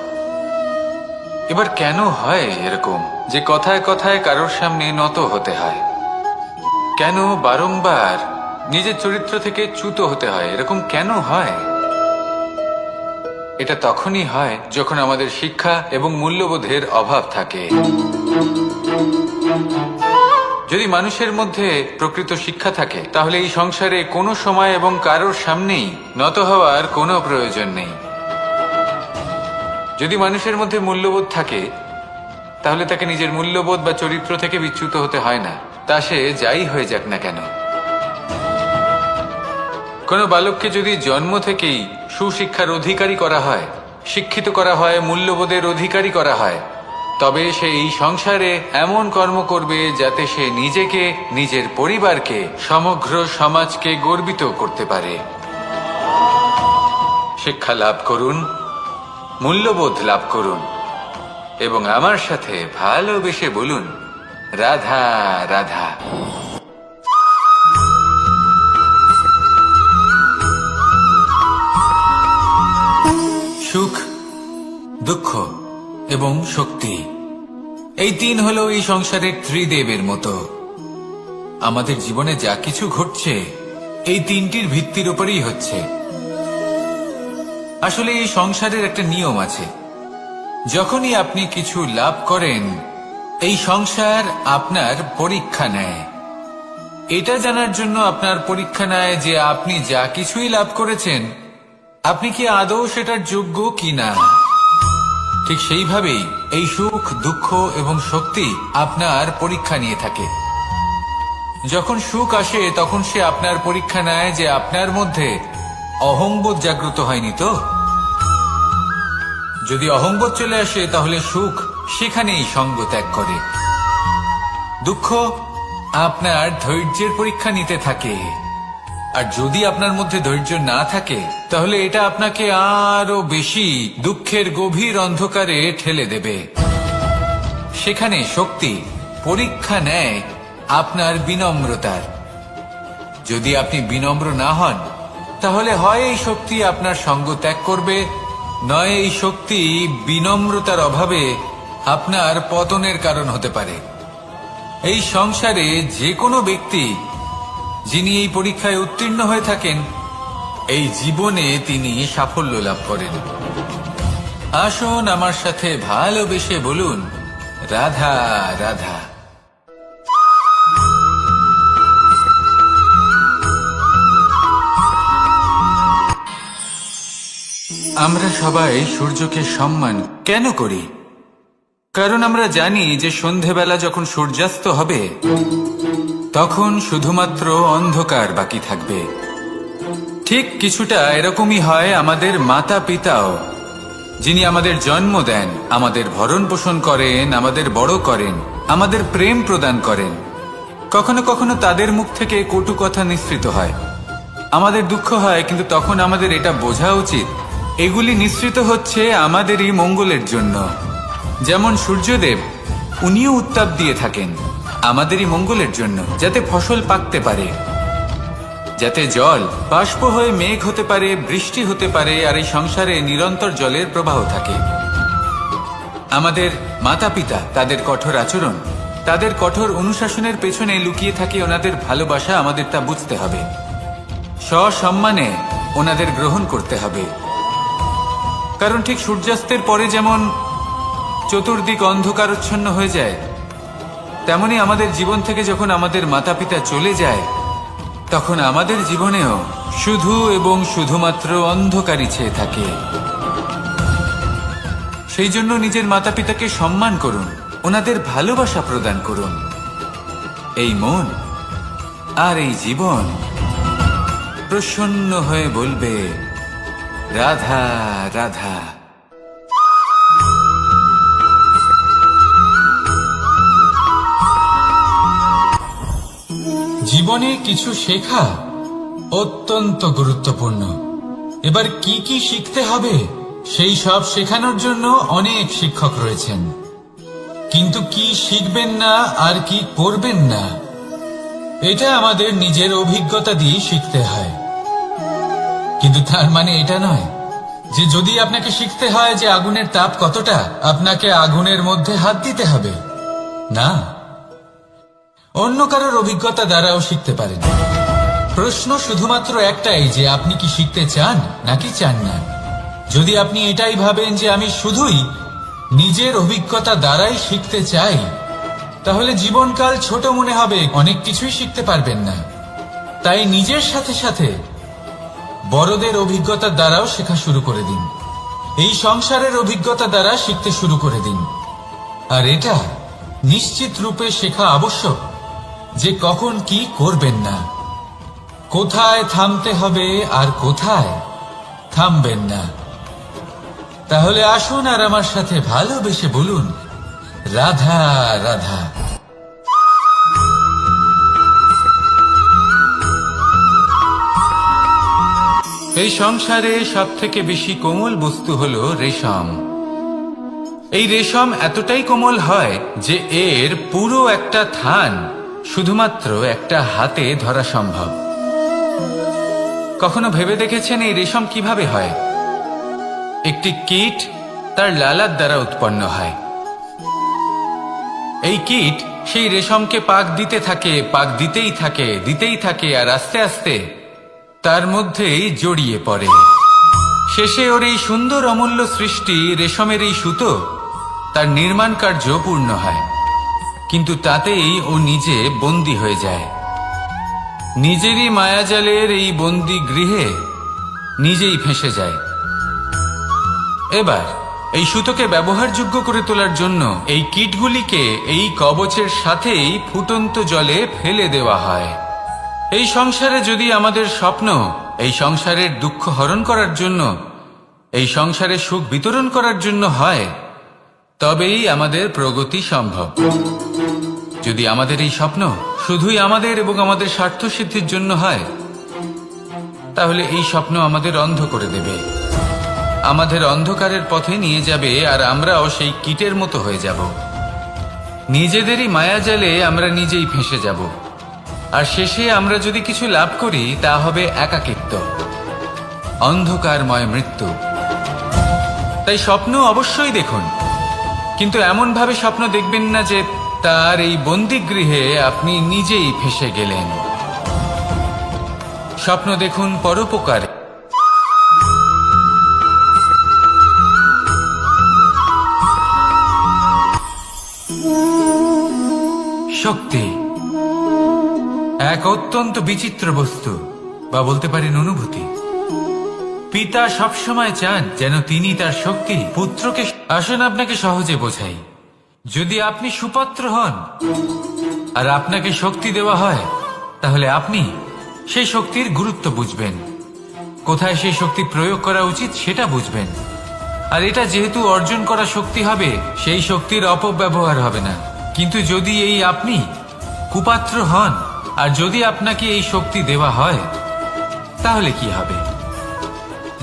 এবার কেন হয় এরকম যে কথায় কথায় কারোর সামনে নত হতে হয়? কেন বারংবার নিজের চরিত্র থেকে চ্যুত হতে হয়? এরকম কেন হয়? এটা তখনই হয় যখন আমাদের শিক্ষা এবং মূল্যবোধের অভাব থাকে। যদি মানুষের মধ্যে প্রকৃত শিক্ষা থাকে তাহলে এই সংসারে কোনো সময় এবং কারোর সামনেই নত হওয়ার কোনো প্রয়োজন নেই। যদি মানুষের মধ্যে মূল্যবোধ থাকে তাহলে তাকে নিজের মূল্যবোধ বা চরিত্র থেকে বিচ্যুত হতে হয় না, তা সে যাই হয়ে যাক না কেন। কোনো বালককে যদি জন্ম থেকেই সুশিক্ষার অধিকারী করা হয়, শিক্ষিত করা হয়, মূল্যবোধের অধিকারী করা হয়, তবে সে এই সংসারে এমন কর্ম করবে যাতে সে নিজেকে, নিজের পরিবারকে, সমগ্র সমাজকে গর্বিত করতে পারে। শিক্ষা লাভ করুন, মূল্যবোধ লাভ করুন এবং আমার সাথে ভালোবেসে বলুন, রাধা রাধা। দুঃখ এবং শক্তি। এই তিন হলো এই সংসারের ত্রিদেবের মতো। আমাদের জীবনে যা কিছু ঘটছে এই তিনটির ভিত্তির উপরেই হচ্ছে। আসলে এই সংসারের একটা নিয়ম আছে, যখনই আপনি কিছু লাভ করেন এই সংসার আপনার পরীক্ষা নেয়। এটা জানার জন্য আপনার পরীক্ষা নেয় যে আপনি যা কিছুই লাভ করেছেন আপনি কি আদৌ সেটার যোগ্য কিনা। ঠিক সেইভাবেই এই সুখ, দুঃখ এবং শক্তি আপনার পরীক্ষা নিয়ে থাকে। যখন সুখ আসে তখন সে আপনার পরীক্ষা নেয় যে আপনার মধ্যে অহংবোধ জাগ্রত হয়নি তো। যদি অহংবোধ চলে আসে তাহলে সুখ সেখানেই সঙ্গ ত্যাগ করে। দুঃখ আপনার ধৈর্যের পরীক্ষা নিতে থাকে, আর যদি আপনার মধ্যে ধৈর্য না থাকে তাহলে এটা আপনাকে আরো বেশি দুঃখের গভীর অন্ধকারে ঠেলে দেবে। সেখানে শক্তি পরীক্ষা নেয় আপনার বিনম্রতার। যদি আপনি বিনম্র না হন তাহলে হয় এই শক্তি আপনার সঙ্গ ত্যাগ করবে, নয় এই শক্তি বিনম্রতার অভাবে আপনার পতনের কারণ হতে পারে। এই সংসারে যে কোনো ব্যক্তি যিনি এই পরীক্ষায় উত্তীর্ণ হয়ে থাকেন এই জীবনে তিনি সাফল্য লাভ করেন। আসুন আমার সাথে ভালোবেসে বলুন, রাধা রাধা। আমরা সবাই সূর্যকে সম্মান কেন করি? কারণ আমরা জানি যে সন্ধেবেলা যখন সূর্যাস্ত হবে তখন শুধুমাত্র অন্ধকার বাকি থাকবে। ঠিক কিছুটা এরকমই হয় আমাদের মাতা পিতাও, যিনি আমাদের জন্ম দেন, আমাদের ভরণ পোষণ করেন, আমাদের বড় করেন, আমাদের প্রেম প্রদান করেন। কখনো কখনো তাদের মুখ থেকে কটু কথা নিঃসৃত হয়, আমাদের দুঃখ হয়, কিন্তু তখন আমাদের এটা বোঝা উচিত এগুলি নিঃসৃত হচ্ছে আমাদেরই মঙ্গলের জন্য। যেমন সূর্যদেব, উনিও উত্তাপ দিয়ে থাকেন আমাদেরই মঙ্গলের জন্য, যাতে ফসল পাকতে পারে, যাতে জল বাষ্প হয়ে মেঘ হতে পারে, বৃষ্টি হতে পারে, আর এই সংসারে নিরন্তর জলের প্রবাহ থাকে। আমাদের মাতা পিতা, তাদের কঠোর আচরণ, তাদের কঠোর অনুশাসনের পেছনে লুকিয়ে থাকে ওনাদের ভালোবাসা। আমাদের তা বুঝতে হবে, সসম্মানে ওনাদের গ্রহণ করতে হবে। কারণ ঠিক সূর্যাস্তের পরে যেমন চতুর্দিক অন্ধকারচ্ছন্ন হয়ে যায়, তেমনি আমাদের জীবন থেকে যখন আমাদের মাতা পিতা চলে যায় তখন আমাদের জীবনেও শুধু এবং শুধুমাত্র অন্ধকারই ছেয়ে থাকে। সেই জন্য নিজের মাতা পিতাকে সম্মান করুন, ওনাদের ভালোবাসা প্রদান করুন। এই মন আর এই জীবন প্রসন্ন হয়ে বলবে, রাধা রাধা। জীবনে কিছু শেখা অত্যন্ত গুরুত্বপূর্ণ। এবার কি কি শিখতে হবে সেই সব শেখানোর জন্য অনেক শিক্ষক রয়েছেন, কিন্তু কি শিখবেন না আর কি করবেন না এটা আমাদের নিজের অভিজ্ঞতা দিয়ে শিখতে হয়। কিন্তু তার মানে এটা নয় যে যদি আপনাকে শিখতে হয় যে আগুনের তাপ কতটা, আপনাকে আগুনের মধ্যে হাত দিতে হবে। না, অন্য কারোর অভিজ্ঞতা দ্বারাও শিখতে পারেন। প্রশ্ন শুধুমাত্র একটাই যে আপনি কি শিখতে চান নাকি চান না। যদি আপনি এটাই ভাবেন যে আমি শুধুই নিজের অভিজ্ঞতা দ্বারাই শিখতে চাই, তাহলে জীবনকাল ছোট মনে হবে, অনেক কিছুই শিখতে পারবেন না। তাই নিজের সাথে সাথে বড়দের অভিজ্ঞতা দ্বারাও শেখা শুরু করে দিন। এই সংসারের অভিজ্ঞতা দ্বারা শিখতে শুরু করে দিন। আর এটা নিশ্চিত রূপে শেখা আবশ্যক যে কখন কি করবেন না, কোথায় থামতে হবে আর কোথায় থামবেন না। তাহলে আসুন আর আমার সাথে ভালোবেসে বলুন, রাধা রাধা। এই সংসারে সবথেকে বেশি কোমল বস্তু হলো রেশম। এই রেশম এতটাই কোমল হয় যে এর পুরো একটা থান শুধুমাত্র একটা হাতে ধরা সম্ভব। কখনো ভেবে দেখেছেন এই রেশম কিভাবে হয়? একটি কীট তার লালার দ্বারা উৎপন্ন হয়। এই কীট সেই রেশমকে পাক দিতে থাকে, পাক দিতেই থাকে, আর আস্তে আস্তে তার মধ্যেই জড়িয়ে পড়ে। শেষে ওর এই সুন্দর অমূল্য সৃষ্টি রেশমের এই সুতো তার নির্মাণ কার্য পূর্ণ হয়, কিন্তু তাতেই ও নিজে বন্দী হয়ে যায়। নিজেরই মায়াজালের এই বন্দী গৃহে নিজেই ফেঁসে যায়। এবার এই সুতোকে ব্যবহারযোগ্য করে তোলার জন্য এই কীটগুলিকে এই কবচের সাথেই ফুটন্ত জলে ফেলে দেওয়া হয়। এই সংসারে যদি আমাদের স্বপ্ন এই সংসারের দুঃখ হরণ করার জন্য, এই সংসারে সুখ বিতরণ করার জন্য হয়, তবেই আমাদের প্রগতি সম্ভব। যদি আমাদের এই স্বপ্ন শুধুই আমাদের এবং আমাদের স্বার্থ সিদ্ধির জন্য হয়, তাহলে এই স্বপ্ন আমাদের অন্ধ করে দেবে, আমাদের অন্ধকারের পথে নিয়ে যাবে, আর আমরাও সেই কীটের মতো হয়ে যাব। নিজেদেরই মায়াজালে আমরা নিজেই ফেঁসে যাব, আর শেষে আমরা যদি কিছু লাভ করি তা হবে একাকিত্ব, অন্ধকারময় মৃত্যু। তাই স্বপ্ন অবশ্যই দেখুন, কিন্তু এমন ভাবে স্বপ্ন দেখবেন না যে তার এই বন্দিগৃহে আপনি নিজেই ফেঁসে গেলেন। স্বপ্ন দেখুন পরোপকারে। শক্তি এক অত্যন্ত বিচিত্র বস্তু, বা বলতে পারেন অনুভূতি। পিতা সবসময় চান যেন তিনি তার শক্তি পুত্রকে। আসুন আপনাকে সহজে বোঝাই। যদি আপনি সুপাত্র হন আর আপনাকে শক্তি দেওয়া হয়, তাহলে আপনি সেই শক্তির গুরুত্ব বুঝবেন, কোথায় সেই শক্তি প্রয়োগ করা উচিত সেটা বুঝবেন। আর এটা যেহেতু অর্জন করা শক্তি হবে, সেই শক্তির অপব্যবহার হবে না। কিন্তু যদি এই আপনি কুপাত্র হন আর যদি আপনাকে এই শক্তি দেওয়া হয়, তাহলে কি হবে?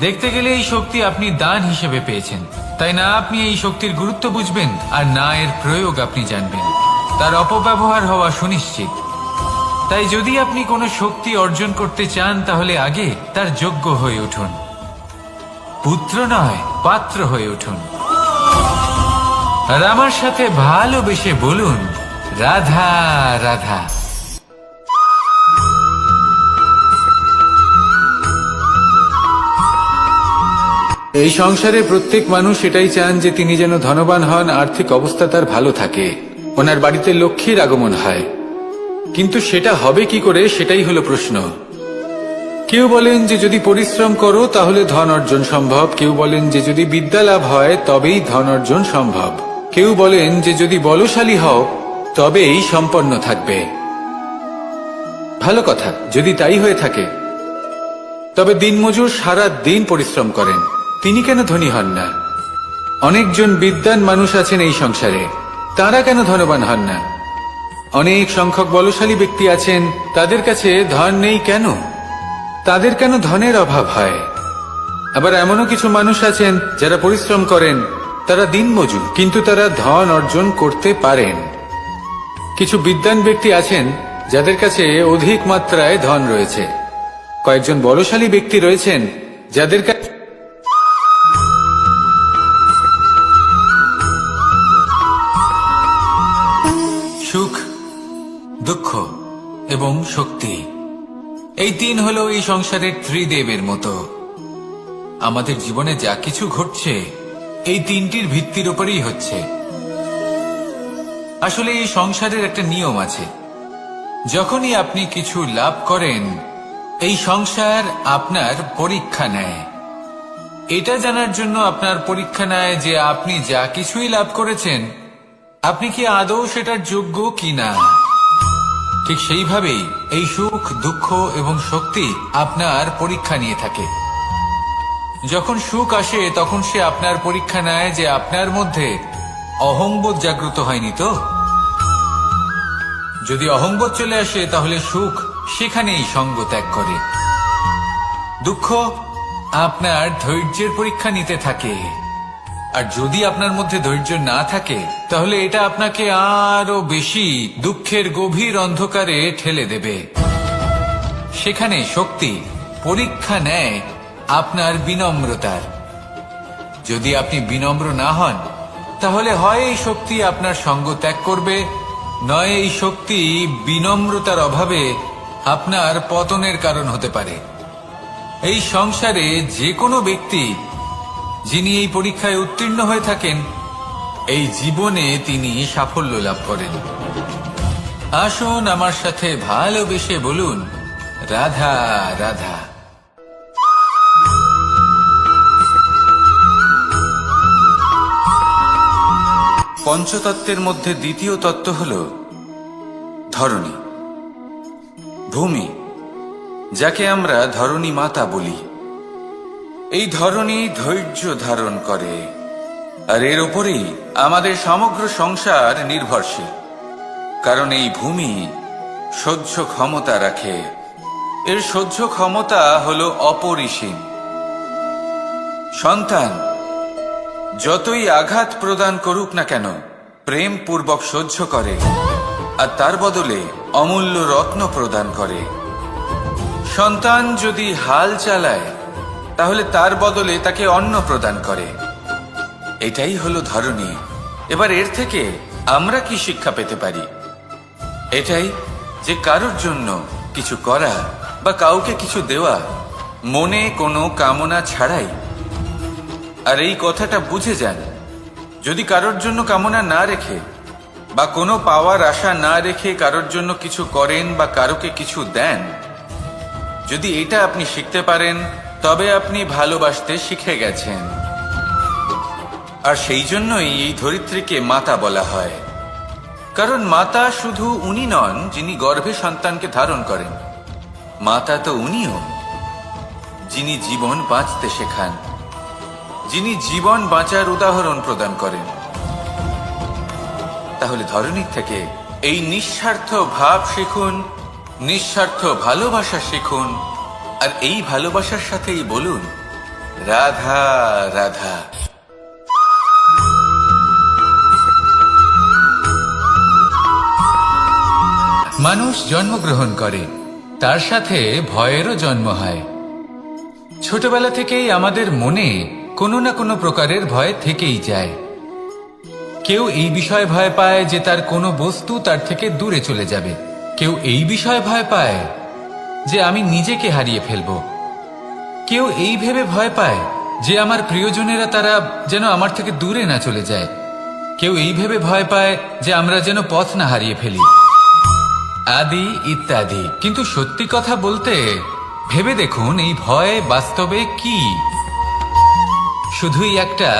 দেখতে গেলে এই শক্তি আপনি দান হিসেবে পেয়েছেন, তাই না আপনি এই শক্তির গুরুত্ব বুঝবেন, আর না এর প্রয়োগ আপনি জানবেন। তার অপব্যবহার হওয়া সুনিশ্চিত। তাই যদি আপনি কোনো শক্তি অর্জন করতে চান, তাহলে আগে তার যোগ্য হয়ে উঠুন, পুত্র নয় পাত্র হয়ে উঠুন। আর আমার সাথে ভালোবেসে বলুন, রাধা রাধা। এই সংসারে প্রত্যেক মানুষ এটাই চান যে তিনি যেন ধনবান হন, আর্থিক অবস্থা তার ভালো থাকে, ওনার বাড়িতে লক্ষ্মীর আগমন হয়। কিন্তু সেটা হবে কি করে, সেটাই হলো প্রশ্ন। কেউ বলেন যে যদি পরিশ্রম করো তাহলে ধন অর্জন সম্ভব, কেউ বলেন যে যদি বিদ্যা লাভ হয় তবেই ধন অর্জন সম্ভব, কেউ বলেন যে যদি বলশালী হও তবেই সম্পন্ন থাকবে। ভালো কথা, যদি তাই হয়ে থাকে, তবে দিনমজুর সারা দিন পরিশ্রম করেন, তিনি কেন ধনী হন না? অনেকজন বিদ্বান মানুষ আছেন এই সংসারে, তারা কেন ধনবান হন না? অনেক সংখ্যক বলশালী ব্যক্তি আছেন, তাদের কাছে ধন নেই কেন? তাদের কেন ধনের অভাব হয়? আবার এমনও কিছু মানুষ আছেন যারা পরিশ্রম করেন, তারা দিনমজুর, কিন্তু তারা ধন অর্জন করতে পারেন। কিছু বিদ্বান ব্যক্তি আছেন যাদের কাছে অধিক মাত্রায় ধন রয়েছে, কয়েকজন বলশালী ব্যক্তি রয়েছেন যাদের কাছে সুখ, দুঃখ এবং শক্তি, এই তিন হলো এই সংসারের ত্রিদেবের মতো। আমাদের জীবনে যা কিছু ঘটছে এই তিনটির ভিত্তির উপরেই হচ্ছে। আসলে এই সংসারের একটা নিয়ম আছে, যখনই আপনি কিছু লাভ করেন, এই সংসার আপনার পরীক্ষা নেয়। এটা জানার জন্য আপনার পরীক্ষা নেয় যে আপনি যা কিছুই লাভ করেছেন, আপনি কি আদৌ সেটার যোগ্য কিনা। ঠিক সেইভাবেই এই সুখ, দুঃখ এবং শক্তি আপনার পরীক্ষা নিয়ে থাকে। যখন সুখ আসে তখন সে আপনার পরীক্ষা নেয় যে আপনার মধ্যে অহংবোধ জাগ্রত হয়নি তো। যদি অহংবোধ চলে আসে তাহলে সুখ সেখানেই সঙ্গ ত্যাগ করে। দুঃখ আপনার ধৈর্যের পরীক্ষা নিতে থাকে, আর যদি আপনার মধ্যে ধৈর্য না থাকে তাহলে এটা আপনাকে আরো বেশি দুঃখের গভীর অন্ধকারে ঠেলে দেবে। সেখানে শক্তি পরীক্ষা নেয় আপনার বিনম্রতার। যদি আপনি বিনম্র না হন, তাহলে হয় এই শক্তি আপনার সঙ্গ ত্যাগ করবে, নয় এই শক্তি বিনম্রতার অভাবে আপনার পতনের কারণ হতে পারে। এই সংসারে যে কোনো ব্যক্তি যিনি এই পরীক্ষায় উত্তীর্ণ হয়ে থাকেন, এই জীবনে তিনি সাফল্য লাভ করেন। আসুন আমার সাথে ভালোবেসে বলুন, রাধা রাধা। পঞ্চতত্ত্বের মধ্যে দ্বিতীয় তত্ত্ব হল ধরণী, ভূমি, যাকে আমরা ধরণী মাতা বলি। এই ধরণী ধৈর্য ধারণ করে, আর এর ওপরেই আমাদের সমগ্র সংসার নির্ভরশীল। কারণ এই ভূমি সহ্য ক্ষমতা রাখে, এর সহ্য ক্ষমতা হল অপরিসীম। সন্তান যতই আঘাত প্রদান করুক না কেন, প্রেম পূর্বক সহ্য করে, আর তার বদলে অমূল্য রত্ন প্রদান করে। সন্তান যদি হাল চালায়, তাহলে তার বদলে তাকে অন্ন প্রদান করে। এটাই হলো ধরণী। এবার এর থেকে আমরা কি শিক্ষা পেতে পারি? এটাই যে কারোর জন্য কিছু করা বা কাউকে কিছু দেওয়া মনে কোনো কামনা ছাড়াই। আর এই কথাটা বুঝে যান, যদি কারোর জন্য কামনা না রেখে বা কোনো পাওয়ার আশা না রেখে কারোর জন্য কিছু করেন বা কারোকে কিছু দেন, যদি এটা আপনি শিখতে পারেন, তবে আপনি ভালোবাসতে শিখে গেছেন। আর সেই জন্যই এই ধরিত্রীকে মাতা বলা হয়। কারণ মাতা শুধু উনি নন যিনি গর্ভে সন্তানকে ধারণ করেন, মাতা তো উনিও যিনি জীবন বাঁচতে শেখান, যিনি জীবন বাঁচার উদাহরণ প্রদান করেন। তাহলে ধরণীর থেকে এই নিঃস্বার্থ ভাব শিখুন, নিঃস্বার্থ ভালোবাসা শিখুন, আর এই ভালোবাসার সাথেই বলুন, রাধা রাধা। মানুষ জন্মগ্রহণ করে, তার সাথে ভয়েরও জন্ম হয়। ছোটবেলা থেকেই আমাদের মনে কোনো না কোনো প্রকারের ভয় থেকেই যায়। কেউ এই বিষয়ে ভয় পায় যে তার কোনো বস্তু তার থেকে দূরে চলে যাবে, কেউ এই বিষয়ে ভয় পায় যে আমি নিজেকে হারিয়ে ফেলব, কেউ এই ভেবে ভয় পায় যে আমার প্রিয়জনেরা তারা যেন আমার থেকে দূরে না চলে যায়, কেউ এই ভেবে ভয় পায় যে আমরা যেন পথ না হারিয়ে ফেলি, আদি ইত্যাদি। কিন্তু সত্যি কথা বলতে, ভেবে দেখুন এই ভয় বাস্তবে কি? শুধুই একটা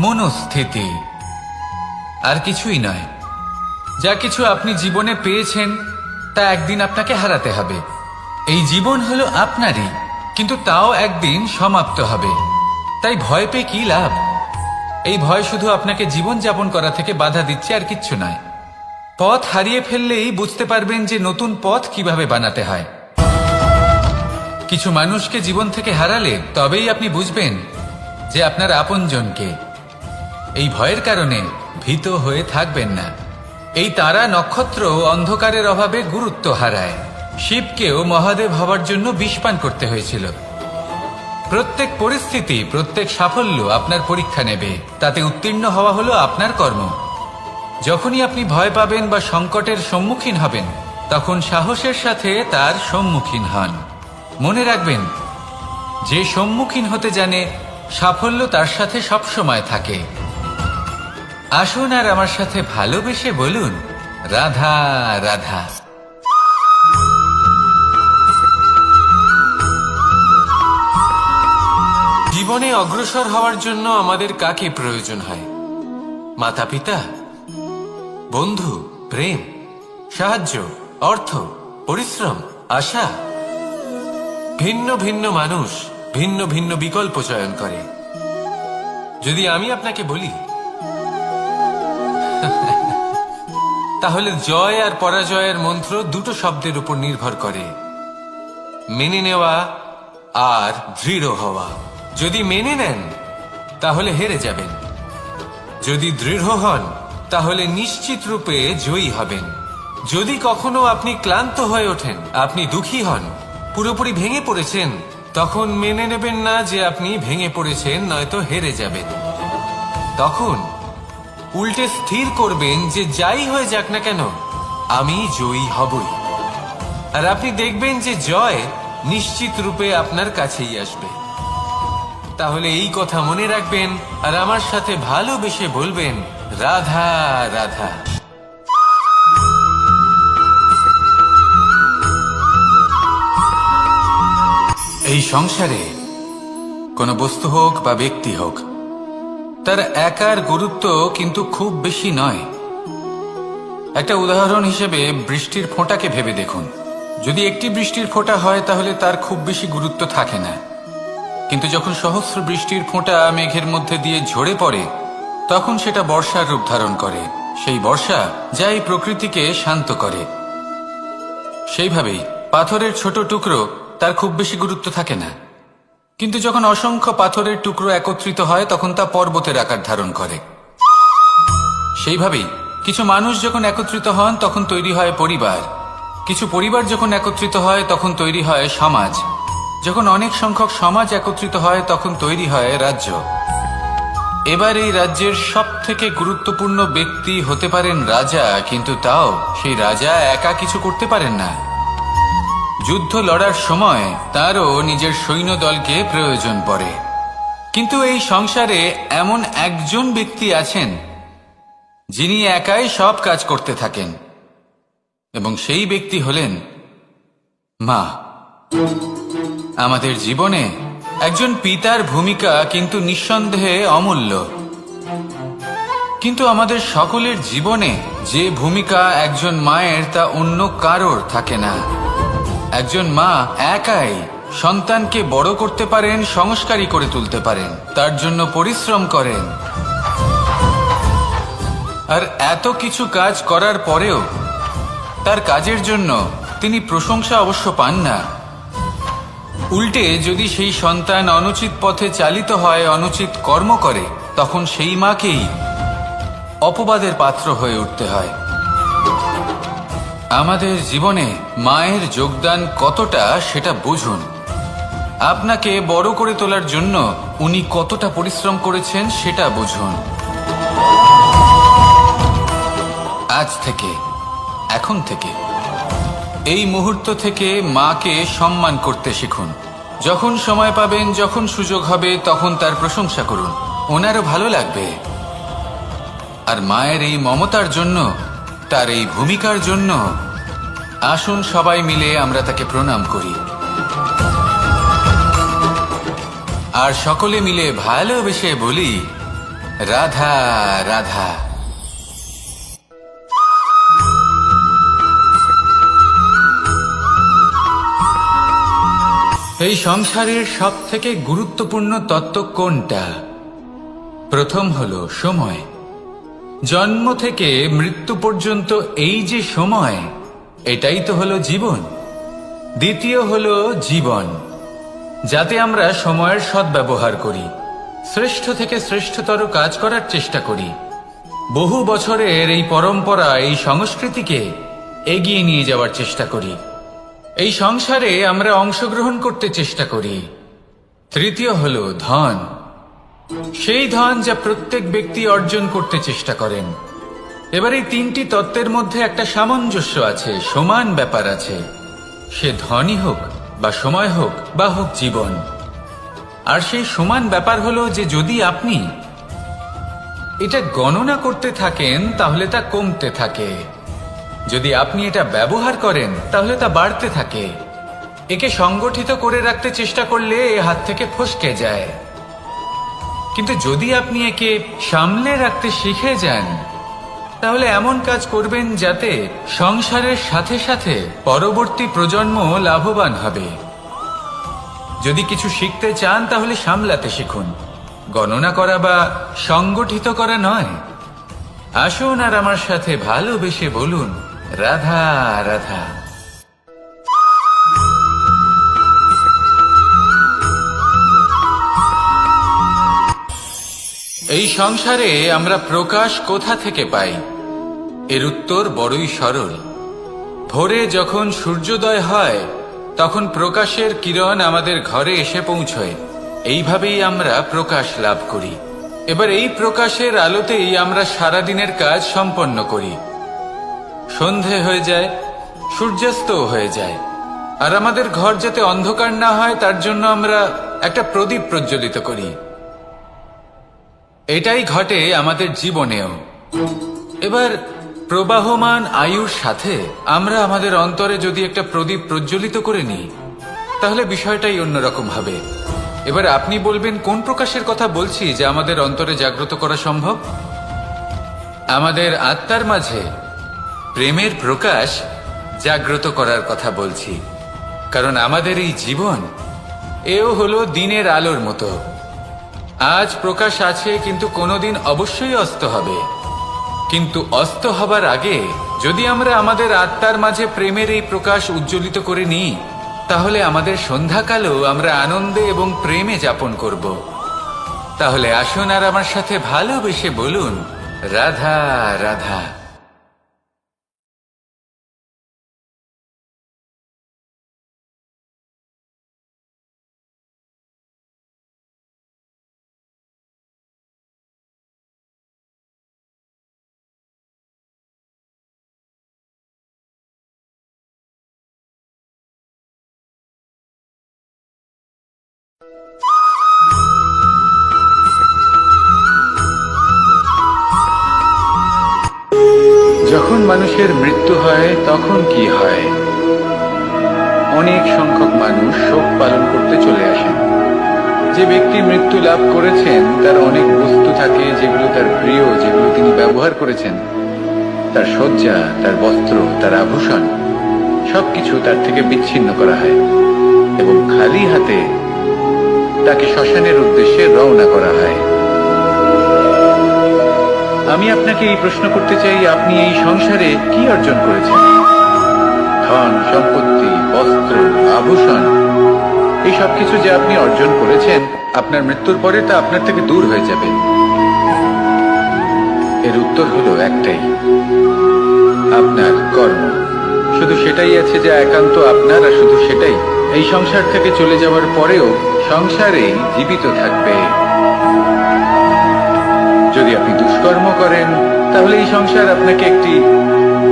মনস্থিতি, আর কিছুই নয়। যা কিছু আপনি জীবনে পেয়েছেন তা একদিন আপনাকে হারাতে হবে। এই জীবন হলো আপনারই, কিন্তু তাও একদিন সমাপ্ত হবে। তাই ভয় পেয়ে কি লাভ? এই ভয় শুধু আপনাকে জীবন যাপন করা থেকে বাধা দিচ্ছে, আর কিচ্ছু নয়। পথ হারিয়ে ফেললেই বুঝতে পারবেন যে নতুন পথ কিভাবে বানাতে হয়। কিছু মানুষকে জীবন থেকে হারালে তবেই আপনি বুঝবেন যে আপনার আপনজনকে। এই ভয়ের কারণে ভীত হয়ে থাকবেন না। এই তারা নক্ষত্র অন্ধকারের অভাবে গুরুত্ব হারায়। শিবকেও মহাদেব হওয়ার জন্য বিষপান করতে হয়েছিল। প্রত্যেক পরিস্থিতি, প্রত্যেক সাফল্য আপনার পরীক্ষা নেবে, তাতে উত্তীর্ণ হওয়া হলো আপনার কর্ম। যখনই আপনি ভয় পাবেন বা সংকটের সম্মুখীন হবেন, তখন সাহসের সাথে তার সম্মুখীন হন। মনে রাখবেন, যে সম্মুখীন হতে জানে, সাফল্য তার সাথে সবসময় থাকে। আসুন আর আমার সাথে ভালোবেসে বলুন, রাধা রাধা। জীবনে অগ্রসর হওয়ার জন্য আমাদের কাকে প্রয়োজন হয়? মাতা পিতা, বন্ধু, প্রেম, সাহায্য, অর্থ, পরিশ্রম, আশা। ভিন্ন ভিন্ন মানুষ ভিন্ন ভিন্ন বিকল্প চয়ন করে। যদি আমি আপনাকে বলি, তাহলে জয় আর পরাজয়ের মন্ত্র দুটো শব্দের উপর নির্ভর করে, মেনে নেওয়া আর দৃঢ় হওয়া। যদি মেনে নেন তাহলে হেরে যাবেন, যদি দৃঢ় হন তাহলে নিশ্চিত রূপে জয়ী হবেন। যদি কখনো আপনি ক্লান্ত হয়ে ওঠেন, আপনি দুঃখী হন, পুরোপুরি ভেঙে পড়েছেন, তখন মেনে নেবেন না যে আপনি ভেঙে পড়েছেন, নয়তো হেরে যাবেন। তখন উল্টে স্থির করবেন যে যাই হয়ে যাক না কেন আমি জয়ী হবই। আর আপনি দেখবেন যে জয় নিশ্চিত রূপে আপনার কাছেই আসবে। তাহলে এই কথা মনে রাখবেন আর আমার সাথে ভালোবেসে বলবেন, রাধা রাধা। এই সংসারে কোনো বস্তু হোক বা ব্যক্তি হোক, তার একার গুরুত্ব কিন্তু খুব বেশি নয়। একটা উদাহরণ হিসেবে বৃষ্টির ফোঁটাকে ভেবে দেখুন। যদি একটি বৃষ্টির ফোঁটা হয় তাহলে তার খুব বেশি গুরুত্ব থাকে না, কিন্তু যখন সহস্র বৃষ্টির ফোঁটা মেঘের মধ্যে দিয়ে ঝরে পড়ে তখন সেটা বর্ষার রূপ ধারণ করে। সেই বর্ষা যা এই প্রকৃতিকে শান্ত করে। সেইভাবেই পাথরের ছোট টুকরো, তার খুব বেশি গুরুত্ব থাকে না, কিন্তু যখন অসংখ্য পাথরের টুকরো একত্রিত হয় তখন তা পর্বতের আকার ধারণ করে। সেইভাবেই কিছু মানুষ যখন একত্রিত হন তখন তৈরি হয় পরিবার, কিছু পরিবার যখন একত্রিত হয় তখন তৈরি হয় সমাজ, যখন অনেক সংখ্যক সমাজ একত্রিত হয় তখন তৈরি হয় রাজ্য। এবার এই রাজ্যের সবথেকে গুরুত্বপূর্ণ ব্যক্তি হতে পারেন রাজা, কিন্তু তাও সেই রাজা একা কিছু করতে পারেন না। যুদ্ধ লড়ার সময় তারও নিজের সৈন্যদলকে প্রয়োজন পড়ে। কিন্তু এই সংসারে এমন একজন ব্যক্তি আছেন যিনি একাই সব কাজ করতে থাকেন, এবং সেই ব্যক্তি হলেন মা। আমাদের জীবনে একজন পিতার ভূমিকা কিন্তু নিঃসন্দেহে অমূল্য, কিন্তু আমাদের সকলের জীবনে যে ভূমিকা একজন মায়ের তা অন্য কারোর থাকে না। একজন মা একাই সন্তানকে বড় করতে পারেন, সংস্কারী করে তুলতে পারেন, তার জন্য পরিশ্রম করেন। আর এত কিছু কাজ করার পরেও তার কাজের জন্য তিনি প্রশংসা অবশ্য পান না। উল্টে যদি সেই সন্তান অনুচিত পথে চালিত হয়, অনুচিত কর্ম করে, তখন সেই মাকেই অপবাদের পাত্র হয়ে উঠতে হয়। আমাদের জীবনে মায়ের যোগদান কতটা সেটা বুঝুন। আপনাকে বড় করে তোলার জন্য উনি কতটা পরিশ্রম করেছেন সেটা বুঝুন। আজ থেকে, এখন থেকে, এই মুহূর্ত থেকে মাকে সম্মান করতে শিখুন। যখন সময় পাবেন, যখন সুযোগ হবে, তখন তার প্রশংসা করুন, ওনারও ভালো লাগবে। আর মায়ের এই মমতার জন্য, তার এই ভূমিকার জন্য আসুন সবাই মিলে আমরা তাকে প্রণাম করি, আর সকলে মিলে ভালোবেসে বলি, রাধা রাধা। এই সংসারের সব থেকে গুরুত্বপূর্ণ তত্ত্ব কোনটা? প্রথম হলো সময়। জন্ম থেকে মৃত্যু পর্যন্ত এই যে সময়, এটাই তো হলো জীবন। দ্বিতীয় হলো জীবন, যাতে আমরা সময়ের সদ্ব্যবহার করি, শ্রেষ্ঠ থেকে শ্রেষ্ঠতর কাজ করার চেষ্টা করি। বহু বছরের এই পরম্পরা, এই সংস্কৃতিকে এগিয়ে নিয়ে যাওয়ার চেষ্টা করি। এই সংসারে আমরা অংশগ্রহণ করতে চেষ্টা করি। তৃতীয় হলো ধন, সেই ধন যা প্রত্যেক ব্যক্তি অর্জন করতে চেষ্টা করেন। এবার এই তিনটি তত্ত্বের মধ্যে একটা সামঞ্জস্য আছে, সমান ব্যাপার আছে। সে ধনই হোক বা সময় হোক বা হোক জীবন। আর সেই সমান ব্যাপার হলো যে যদি আপনি এটা গণনা করতে থাকেন তাহলে তা কমতে থাকে, যদি আপনি এটা ব্যবহার করেন তাহলে তা বাড়তে থাকে। একে সংগঠিত করে রাখতে চেষ্টা করলে এ হাত থেকে ফসকে যায়, কিন্তু যদি আপনি একে সামলে রাখতে শিখে যান তাহলে এমন কাজ করবেন যাতে সংসারের সাথে সাথে পরবর্তী প্রজন্ম লাভবান হবে। যদি কিছু শিখতে চান তাহলে সামলাতে শিখুন, গণনা করা বা সংগঠিত করা নয়। আসুন আর আমার সাথে ভালোবেসে বলুন, রাধা রাধা। এই সংসারে আমরা প্রকাশ কোথা থেকে পাই? এর উত্তর বড়ই সরল। ভোরে যখন সূর্যোদয় হয় তখন প্রকাশের কিরণ আমাদের ঘরে এসে পৌঁছয়। এইভাবেই আমরা প্রকাশ লাভ করি। এবার এই প্রকাশের আলোতেই আমরা সারাদিনের কাজ সম্পন্ন করি। সন্ধে হয়ে যায়, সূর্যাস্তও হয়ে যায়, আর আমাদের ঘর যাতে অন্ধকার না হয় তার জন্য আমরা একটা প্রদীপ প্রজ্বলিত করি। এটাই ঘটে আমাদের জীবনেও। এবার প্রবাহমান আয়ুর সাথে আমরা আমাদের অন্তরে যদি একটা প্রদীপ প্রজ্বলিত করে নিই, তাহলে বিষয়টাই অন্যরকম হবে। এবার আপনি বলবেন কোন প্রকাশের কথা বলছি যা আমাদের অন্তরে জাগ্রত করা সম্ভব? আমাদের আত্মার মাঝে প্রেমের প্রকাশ জাগ্রত করার কথা বলছি। কারণ আমাদের এই জীবন এও হলো দিনের আলোর মতো। আজ প্রকাশ আছে, কিন্তু কোনোদিন অবশ্যই অস্ত হবে। কিন্তু অস্ত হবার আগে যদি আমরা আমাদের আত্মার মাঝে প্রেমের এই প্রকাশ উজ্জ্বলিত করে নিই, তাহলে আমাদের সন্ধ্যাকালও আমরা আনন্দে এবং প্রেমে যাপন করব। তাহলে আসুন আর আমার সাথে ভালোবেসে বলুন, রাধা রাধা। যখন মানুষের মৃত্যু হয় তখন কি হয়? অনেক সংখ্যক মানুষ শোক পালন করতে চলে আসেন। যে ব্যক্তি মৃত্যু লাভ করেছেন তার অনেক বস্তু থাকে যেগুলো তার প্রিয়, যেগুলো তিনি ব্যবহার করেছেন। তার শয্যা, তার বস্ত্র, তার আভূষণ সবকিছু তার থেকে বিচ্ছিন্ন করা হয় এবং খালি হাতে তাকে শ্মশানের উদ্দেশ্যে রওনা করা হয়। আমি আপনাকে এই প্রশ্ন করতে চাই, আপনি এই সংসারে কি অর্জন করেছেন? ধন সম্পত্তি, বস্ত্র, আভূষণ, এই সবকিছু যে আপনি অর্জন করেছেন, আপনার মৃত্যুর পরে তা আপনার থেকে দূর হয়ে যাবে। এর উত্তর হলো একটাই, আপনার কর্ম। শুধু সেটাই আছে যা একান্ত আপনার, আর শুধু সেটাই এই সংসার থেকে চলে যাওয়ার পরেও সংসারেই জীবিত থাকবে। যদি আপনি দুষ্কর্ম করেন, তাহলে এই সংসার আপনাকে একটি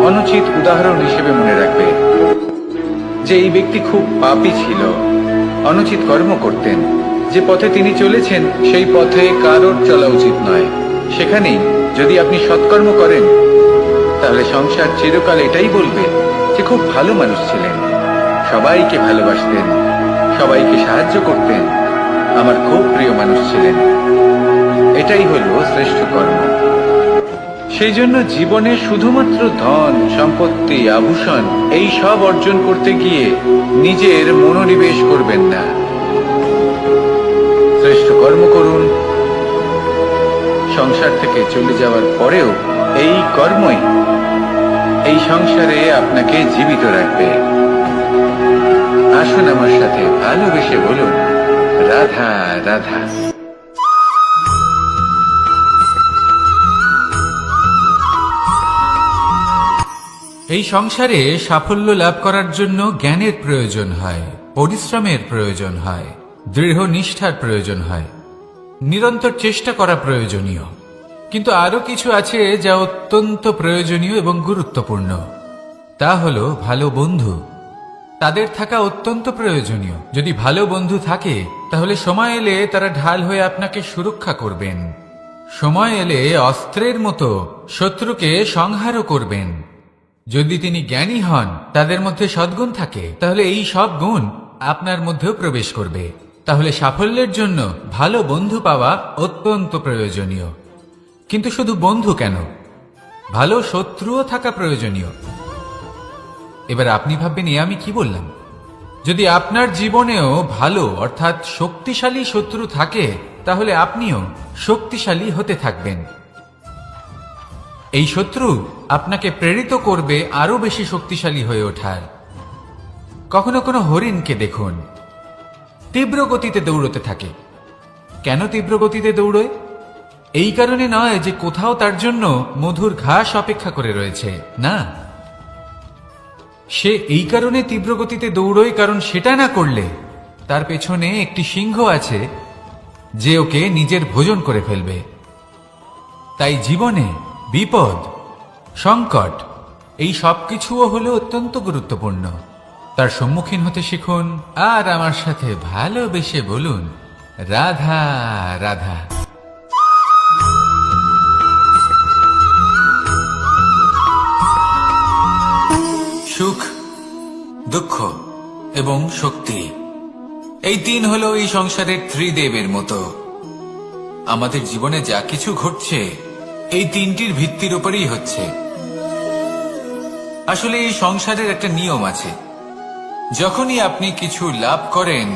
অনুচিত উদাহরণ হিসেবে মনে রাখবে যে এই ব্যক্তি খুব পাপী ছিল, অনুচিত কর্ম করতেন। যে পথে তিনি চলেছেন সেই পথে কারোর চলা উচিত নয়। সেখানেই যদি আপনি সৎকর্ম করেন, তাহলে সংসার চিরকাল এটাই বলবে যে খুব ভালো মানুষ ছিলেন, সবাইকে ভালোবাসতেন, সবাইকে সাহায্য করতেন, আমার খুব প্রিয় মানুষ ছিলেন। এটাই হলো শ্রেষ্ঠ কর্ম। সেই জন্য জীবনে শুধুমাত্র ধন সম্পত্তি, আভূষণ এই সব অর্জন করতে গিয়ে নিজের মনোনিবেশ করবেন না। শ্রেষ্ঠ কর্ম করুন। সংসার থেকে চলে যাওয়ার পরেও এই কর্মই এই সংসারে আপনাকে জীবিত রাখবে। আসুন আমার সাথে ভালোবেসে বলুন, রাধা রাধা। এই সংসারে সাফল্য লাভ করার জন্য জ্ঞানের প্রয়োজন হয়, পরিশ্রমের প্রয়োজন হয়, দৃঢ় নিষ্ঠার প্রয়োজন হয়, নিরন্তর চেষ্টা করা প্রয়োজনীয়। কিন্তু আরো কিছু আছে যা অত্যন্ত প্রয়োজনীয় এবং গুরুত্বপূর্ণ। তা হলো ভালো বন্ধু। তাদের থাকা অত্যন্ত প্রয়োজনীয়। যদি ভালো বন্ধু থাকে, তাহলে সময় এলে তারা ঢাল হয়ে আপনাকে সুরক্ষা করবেন। সময় এলে অস্ত্রের মতো শত্রুকে সংহারও করবেন। যদি তিনি জ্ঞানী হন, তাদের মধ্যে সদ্গুণ থাকে, তাহলে এই সব গুণ আপনার মধ্যেও প্রবেশ করবে। তাহলে সাফল্যের জন্য ভালো বন্ধু পাওয়া অত্যন্ত প্রয়োজনীয়। কিন্তু শুধু বন্ধু কেন, ভালো শত্রুও থাকা প্রয়োজনীয়। এবার আপনি ভাববেন, এ আমি কি বললাম? যদি আপনার জীবনেও ভালো অর্থাৎ শক্তিশালী শত্রু থাকে, তাহলে আপনিও শক্তিশালী হতে থাকবেন। এই শত্রু আপনাকে প্রেরিত করবে আরো বেশি শক্তিশালী হয়ে ওঠার। কখনো কোনো হরিণকে দেখুন, তীব্র গতিতে দৌড়তে থাকে। কেন তীব্র গতিতে দৌড়য়? এই কারণে নয় যে কোথাও তার জন্য মধুর ঘাস অপেক্ষা করে রয়েছে, না। সে এই কারণে তীব্র গতিতে দৌড়য় কারণ সেটা না করলে তার পেছনে একটি সিংহ আছে যে ওকে নিজের ভোজন করে ফেলবে। তাই জীবনে বিপদ, সংকট এই সবকিছুও হলো অত্যন্ত গুরুত্বপূর্ণ। তার সম্মুখীন হতে শিখুন আর আমার সাথে ভালোবেসে বলুন, রাধা রাধা। সুখ, দুঃখ এবং শক্তি, এই তিন হলো এই সংসারের ত্রিদেবের মতো। আমাদের জীবনে যা কিছু ঘটছে এই তিনটির ভিত্তির উপরেই হচ্ছে। আসলে এই সংসারের একটা নিয়ম আছে, যখনই আপনি কিছু লাভ করেন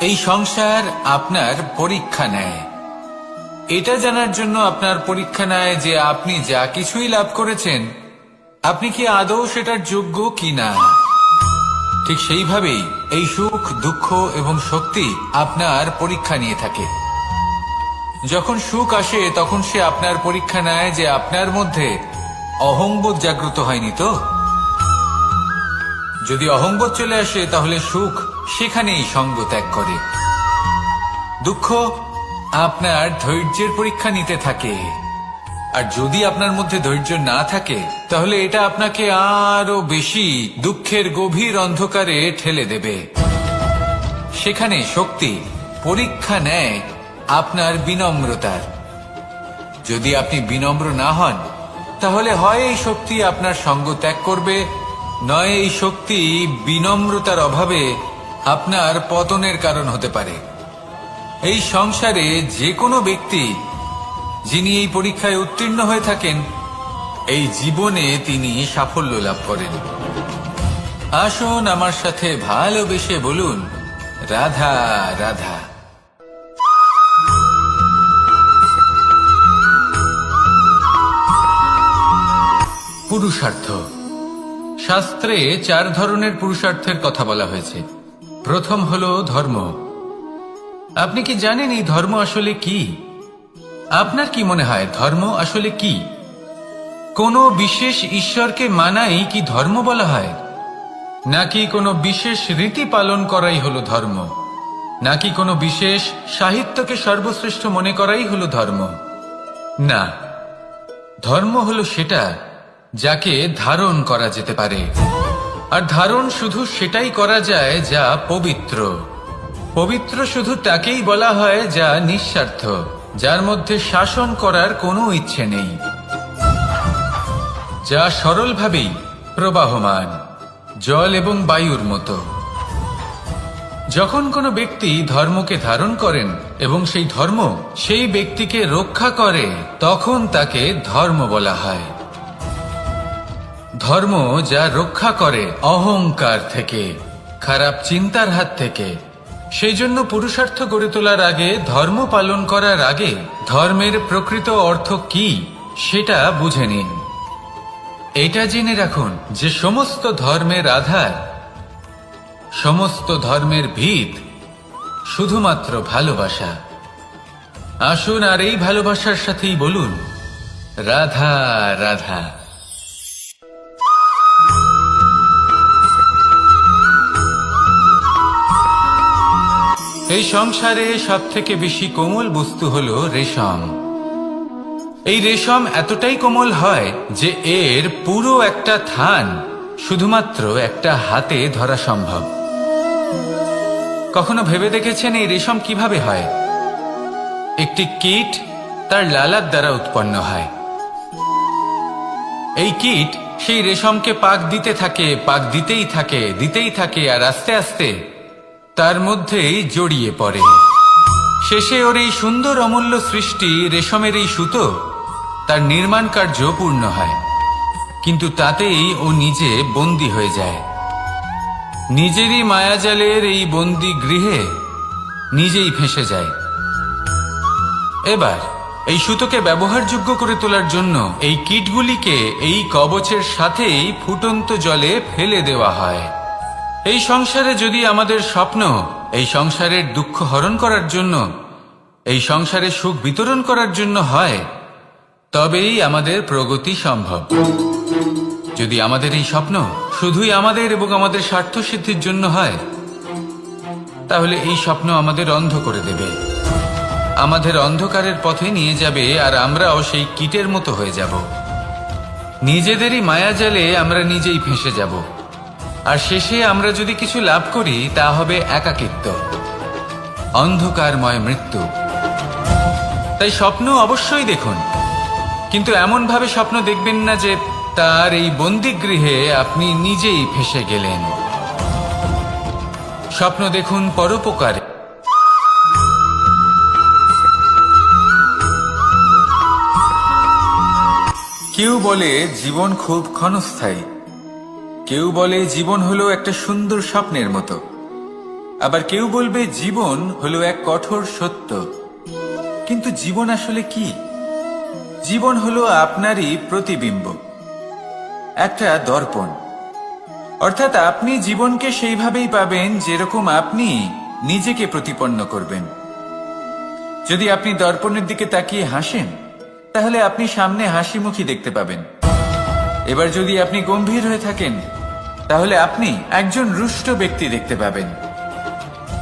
এই সংসার আপনার পরীক্ষা নেয়। এটা জানার জন্য আপনার পরীক্ষা নেয় যে আপনি যা কিছুই লাভ করেছেন আপনি কি আদৌ সেটার যোগ্য কিনা। ঠিক সেইভাবেই এই সুখ, দুঃখ এবং শক্তি আপনার পরীক্ষা নিয়ে থাকে। যখন সুখ আসে তখন সে আপনার পরীক্ষা নেয় যে আপনার মধ্যে অহংবোধ জাগ্রত হয়নি তো। যদি অহংবোধ চলে আসে তাহলে সুখ সেখানেই সঙ্গ ত্যাগ করে। দুঃখ আপনার ধৈর্যের পরীক্ষা নিতে থাকে, আর যদি আপনার মধ্যে ধৈর্য না থাকে তাহলে এটা আপনাকে আরো বেশি দুঃখের গভীর অন্ধকারে ঠেলে দেবে। সেখানে শক্তি পরীক্ষা নেয় আপনার বিনম্রতার। যদি আপনি বিনম্র না হন তাহলে হয় এই শক্তি আপনার সঙ্গ ত্যাগ করবে, নয় এই শক্তি বিনম্রতার অভাবে আপনার পতনের কারণ হতে পারে। এই সংসারে যে কোনো ব্যক্তি যিনি এই পরীক্ষায় উত্তীর্ণ হয়ে থাকেন এই জীবনে তিনি সাফল্য লাভ করেন। আসুন আমার সাথে ভালোবেসে বলুন, রাধা রাধা। পুরুষার্থ। শাস্ত্রে 4 ধরনের পুরুষার্থের কথা বলা হয়েছে। প্রথম হলো ধর্ম। আপনি কি জানেন এই ধর্ম আসলে কি? আপনার কি মনে হয় ধর্ম আসলে কি? কোনো বিশেষ ঈশ্বরকে মানাই কি ধর্ম বলা হয়? নাকি কোনো বিশেষ রীতি পালন করাই হলো ধর্ম? নাকি কোনো বিশেষ সাহিত্যকে সর্বশ্রেষ্ঠ মনে করাই হলো ধর্ম? না, ধর্ম হলো সেটা যাকে ধারণ করা যেতে পারে। আর ধারণ শুধু সেটাই করা যায় যা পবিত্র। পবিত্র শুধু তাকেই বলা হয় যা নিঃস্বার্থ, যার মধ্যে শাসন করার কোনো ইচ্ছে নেই, যা সরলভাবেই প্রবাহমান, জল এবং বায়ুর মতো। যখন কোনো ব্যক্তি ধর্মকে ধারণ করেন এবং সেই ধর্ম সেই ব্যক্তিকে রক্ষা করে তখন তাকে ধর্ম বলা হয়। ধর্ম যা রক্ষা করে অহংকার থেকে, খারাপ চিন্তার হাত থেকে। সেই জন্য পুরুষার্থ গড়ে তোলার আগে, ধর্ম পালন করার আগে ধর্মের প্রকৃত অর্থ কি সেটা বুঝে নিন। এটা জেনে রাখুন যে সমস্ত ধর্মের আধার, সমস্ত ধর্মের ভিত শুধুমাত্র ভালোবাসা। আসুন আর এই ভালোবাসার সাথেই বলুন, রাধা রাধা। এই সংসারে সবথেকে বেশি কোমল বস্তু হলো রেশম। এই রেশম এতটাই কোমল হয় যে এর পুরো একটা থান শুধুমাত্র একটা হাতে ধরা সম্ভব। কখনো ভেবে দেখেছেন এই রেশম কিভাবে হয়? একটি কীট তার লালার দ্বারা উৎপন্ন হয়। এই কীট সেই রেশমকে পাক দিতে থাকে, পাক দিতেই থাকে আর আস্তে আস্তে তার মধ্যেই জড়িয়ে পড়ে। শেষে ওর এই সুন্দর অমূল্য সৃষ্টি রেশমের এই সুতো তার নির্মাণ কার্য পূর্ণ হয়, কিন্তু তাতেই ও নিজে বন্দী হয়ে যায়। নিজেরই মায়াজালের এই বন্দী গৃহে নিজেই ফেঁসে যায়। এবার এই সুতোকে ব্যবহারযোগ্য করে তোলার জন্য এই কীটগুলিকে এই কবচের সাথেই ফুটন্ত জলে ফেলে দেওয়া হয়। এই সংসারে যদি আমাদের স্বপ্ন এই সংসারের দুঃখ হরণ করার জন্য, এই সংসারে সুখ বিতরণ করার জন্য হয়, তবেই আমাদের প্রগতি সম্ভব। যদি আমাদের এই স্বপ্ন শুধুই আমাদের এবং আমাদের স্বার্থ সিদ্ধির জন্য হয়, তাহলে এই স্বপ্ন আমাদের অন্ধ করে দেবে, আমাদের অন্ধকারের পথে নিয়ে যাবে, আর আমরাও সেই কীটের মতো হয়ে যাব। নিজেদেরই মায়াজালে আমরা নিজেই ফেঁসে যাব, আর শেষে আমরা যদি কিছু লাভ করি তা হবে একাকিত্ব, অন্ধকারময় মৃত্যু। তাই স্বপ্ন অবশ্যই দেখুন, কিন্তু এমনভাবে স্বপ্ন দেখবেন না যে তার এই বন্দিগৃহে আপনি নিজেই ফেঁসে গেলেন। স্বপ্ন দেখুন পরোপকারে। কেউ বলে জীবন খুব ক্ষণস্থায়ী, কেউ বলে জীবন হলো একটা সুন্দর স্বপ্নের মতো, আবার কেউ বলবে জীবন হলো এক কঠোর সত্য। কিন্তু জীবন আসলে কি? জীবন হলো আপনারই প্রতিবিম্ব, একটা দর্পণ। অর্থাৎ আপনি জীবনকে সেইভাবেই পাবেন যেরকম আপনি নিজেকে প্রতিপন্ন করবেন। যদি আপনি দর্পণের দিকে তাকিয়ে হাসেন, তাহলে আপনি সামনে হাসি মুখী দেখতে পাবেন। এবার যদি আপনি গম্ভীর হয়ে থাকেন, তাহলে আপনি একজন রুষ্ট ব্যক্তি দেখতে পাবেন।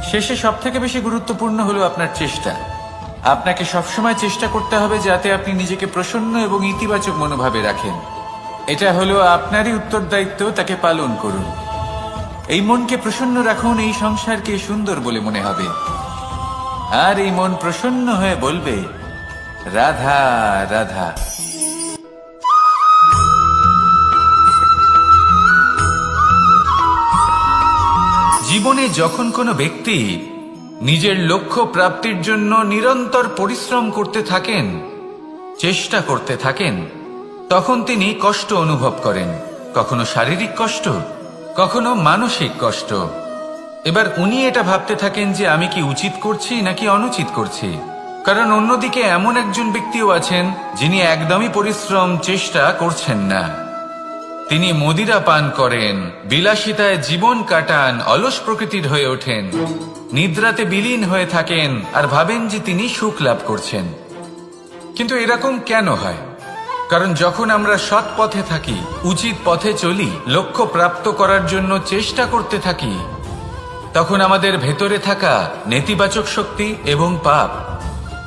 শেষে সবথেকে বেশি গুরুত্বপূর্ণ হলো আপনার চেষ্টা। আপনাকে সবসময় চেষ্টা করতে হবে যাতে আপনি নিজেকে প্রসন্ন এবং ইতিবাচক মনোভাবে রাখেন। এটা হলো আপনারই উত্তরদায়িত্ব, তাকে পালন করুন। এই মনকে প্রসন্ন রাখুন, এই সংসারকে সুন্দর বলে মনে হবে, আর এই মন প্রসন্ন হয়ে বলবে রাধা রাধা। জীবনে যখন কোনো ব্যক্তি নিজের লক্ষ্য প্রাপ্তির জন্য নিরন্তর পরিশ্রম করতে থাকেন, চেষ্টা করতে থাকেন, তখন তিনি কষ্ট অনুভব করেন, কখনো শারীরিক কষ্ট, কখনো মানসিক কষ্ট। এবার উনি এটা ভাবতে থাকেন যে আমি কি উচিত করছি নাকি অনুচিত করছি। কারণ অন্যদিকে এমন একজন ব্যক্তিও আছেন যিনি একদমই পরিশ্রম চেষ্টা করছেন না। তিনি মদিরা পান করেন, বিলাসিতায় জীবন কাটান, অলস প্রকৃতির হয়ে ওঠেন, নিদ্রাতে বিলীন হয়ে থাকেন আর ভাবেন যে তিনি সুখ লাভ করছেন। কিন্তু এরকম কেন হয়? কারণ যখন আমরা সৎ পথে থাকি, উচিত পথে চলি, লক্ষ্য প্রাপ্ত করার জন্য চেষ্টা করতে থাকি, তখন আমাদের ভেতরে থাকা নেতিবাচক শক্তি এবং পাপ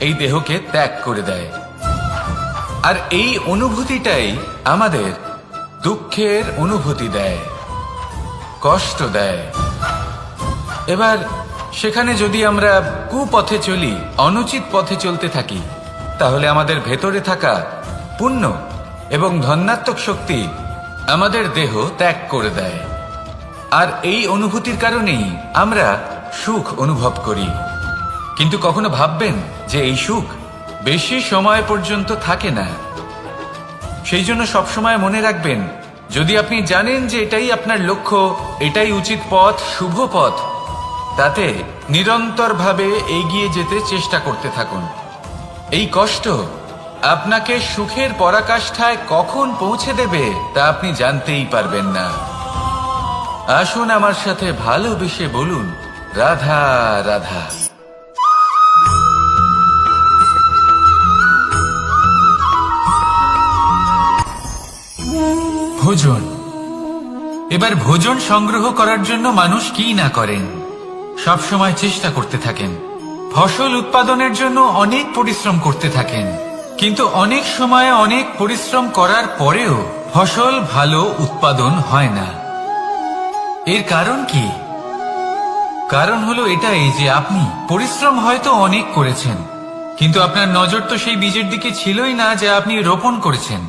এই দেহকে ত্যাগ করে দেয়। আর এই অনুভূতিটাই আমাদের দুঃখের অনুভূতি দেয়, কষ্ট দেয়। এবার সেখানে যদি আমরা কুপথে চলি, অনুচিত পথে চলতে থাকি, তাহলে আমাদের ভেতরে থাকা পুণ্য এবং ধনাত্মক শক্তি আমাদের দেহ ত্যাগ করে দেয়। আর এই অনুভূতির কারণেই আমরা সুখ অনুভব করি। কিন্তু কখনো ভাববেন যে এই সুখ বেশি সময় পর্যন্ত থাকে না। সেই জন্য সবসময় মনে রাখবেন, যদি আপনি জানেন যে এটাই আপনার লক্ষ্য, এটাই উচিত পথ, শুভ পথ, তাতে নিরন্তরভাবে এগিয়ে যেতে চেষ্টা করতে থাকুন। এই কষ্ট আপনাকে সুখের পরাকাষ্ঠায় কখন পৌঁছে দেবে তা আপনি জানতেই পারবেন না। আসুন আমার সাথে ভালোবেসে বলুন রাধা রাধা। ভোজন। এবার ভোজন সংগ্রহ করার জন্য মানুষ কি না করেন, সব সময় চেষ্টা করতে থাকেন। ফসল উৎপাদনের জন্য অনেক পরিশ্রম করতে থাকেন, কিন্তু অনেক সময় অনেক পরিশ্রম করার পরেও ফসল ভালো উৎপাদন হয় না। এর কারণ কি? কারণ হলো এটাই যে আপনি পরিশ্রম হয়তো অনেক করেছেন, কিন্তু আপনার নজর তো সেই বীজের দিকে ছিলই না যা আপনি রোপণ করেছেন।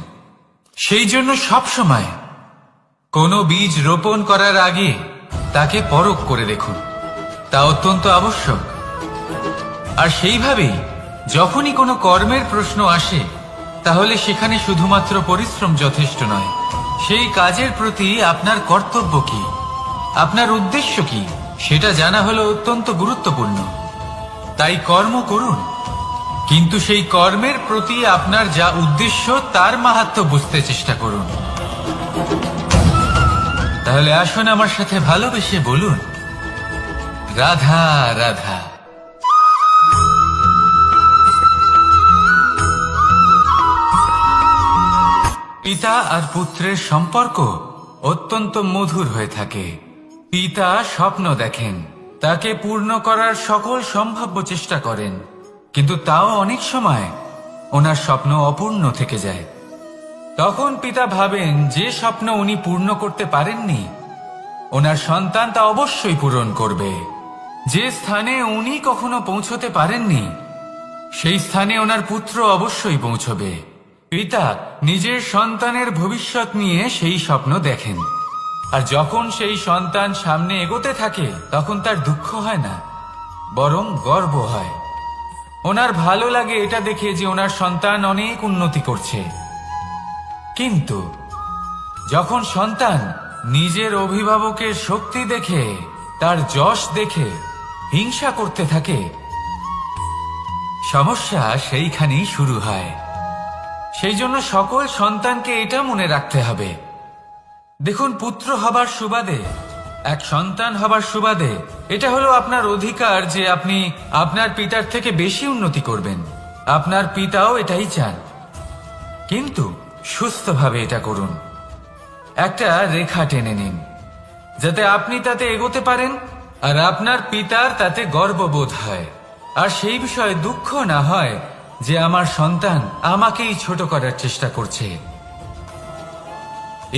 সেই জন্য সব সময় কোনো বীজ রোপণ করার আগে তাকে পরখ করে দেখুন, তা অত্যন্ত আবশ্যক। আর সেইভাবেই যখনই কোনো কর্মের প্রশ্ন আসে, তাহলে সেখানে শুধুমাত্র পরিশ্রম যথেষ্ট নয়। সেই কাজের প্রতি আপনার কর্তব্য কি, আপনার উদ্দেশ্য কি, সেটা জানা হলো অত্যন্ত গুরুত্বপূর্ণ। তাই কর্ম করুন, কিন্তু সেই কর্মের প্রতি আপনার যা উদ্দেশ্য তার মাহাত্ম্য বুঝতে চেষ্টা করুন। তাহলে আসুন আমার সাথে ভালোবেসে বলুন রাধা রাধা। পিতা আর পুত্রের সম্পর্ক অত্যন্ত মধুর হয়ে থাকে। পিতা স্বপ্ন দেখেন, তাকে পূর্ণ করার সকল সম্ভাব্য চেষ্টা করেন, কিন্তু তাও অনেক সময় ওনার স্বপ্ন অপূর্ণ থেকে যায়। তখন পিতা ভাবেন যে স্বপ্ন উনি পূর্ণ করতে পারেননি, ওনার সন্তান তা অবশ্যই পূরণ করবে। যে স্থানে উনি কখনো পৌঁছতে পারেননি, সেই স্থানে ওনার পুত্র অবশ্যই পৌঁছবে। পিতা নিজের সন্তানের ভবিষ্যৎ নিয়ে সেই স্বপ্ন দেখেন, আর যখন সেই সন্তান সামনে এগোতে থাকে তখন তার দুঃখ হয় না, বরং গর্ব হয়। ওনার ভালো লাগে এটা দেখে যে ওনার সন্তান অনেক উন্নতি করছে। কিন্তু যখন সন্তান নিজের অভিভাবকের শক্তি দেখে, তার যশ দেখে হিংসা করতে থাকে, সমস্যা সেইখানেই শুরু হয়। সেই জন্য সকল সন্তানকে এটা মনে রাখতে হবে, দেখুন, পুত্র হবার সুবাদে, এক সন্তান হবার সুবাদে এটা হলো আপনার অধিকার যে আপনি আপনার পিতার থেকে বেশি উন্নতি করবেন। আপনার পিতাও এটাই চান, কিন্তু সুস্থভাবে এটা করুন। একটা রেখা টেনে নিন যাতে আপনি তাতে এগোতে পারেন আর আপনার পিতার তাতে গর্ববোধ হয়, আর সেই বিষয়ে দুঃখ না হয় যে আমার সন্তান আমাকেই ছোট করার চেষ্টা করছে।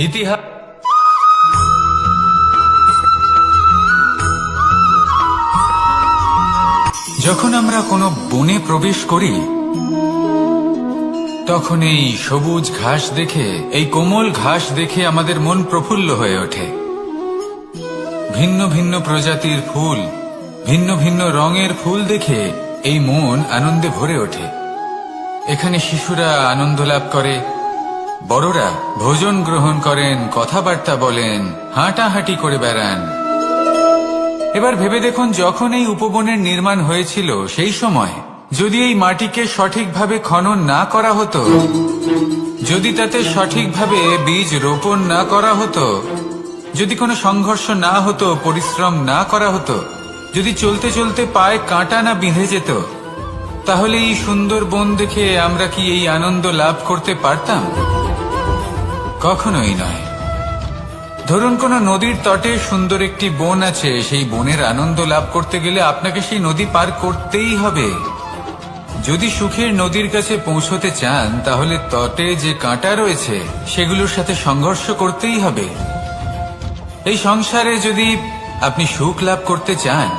ইতিহাস যখন আমরা কোনো বনে প্রবেশ করি, তখন এই সবুজ ঘাস দেখে, এই কোমল ঘাস দেখে আমাদের মন প্রফুল্ল হয়ে ওঠে। ভিন্ন ভিন্ন প্রজাতির ফুল, ভিন্ন ভিন্ন রঙের ফুল দেখে এই মন আনন্দে ভরে ওঠে। এখানে শিশুরা আনন্দ লাভ করে, বড়রা ভোজন গ্রহণ করেন, কথাবার্তা বলেন, হাঁটাহাঁটি করে বেড়ান। এবার ভেবে দেখুন, যখন এই উপবনের নির্মাণ হয়েছিল সেই সময় যদি এই মাটিকে সঠিকভাবে খনন না করা হতো, যদি তাতে সঠিকভাবে বীজ রোপণ না করা হতো, যদি কোনো সংঘর্ষ না হতো, পরিশ্রম না করা হতো, যদি চলতে চলতে পায়ে কাঁটা না বিঁধে যেত, তাহলে এই সুন্দর বন দেখে আমরা কি এই আনন্দ লাভ করতে পারতাম? কখনোই নয়। ধরুন কোনো নদীর তটে সুন্দর একটি বন আছে, সেই বনের আনন্দ লাভ করতে গেলে আপনাকে সেই নদী পার করতেই হবে। যদি সুখের নদীর কাছে পৌঁছতে চান, তাহলে তটে যে কাঁটা রয়েছে সেগুলোর সাথে সংঘর্ষ করতেই হবে। এই সংসারে যদি আপনি সুখ লাভ করতে চান,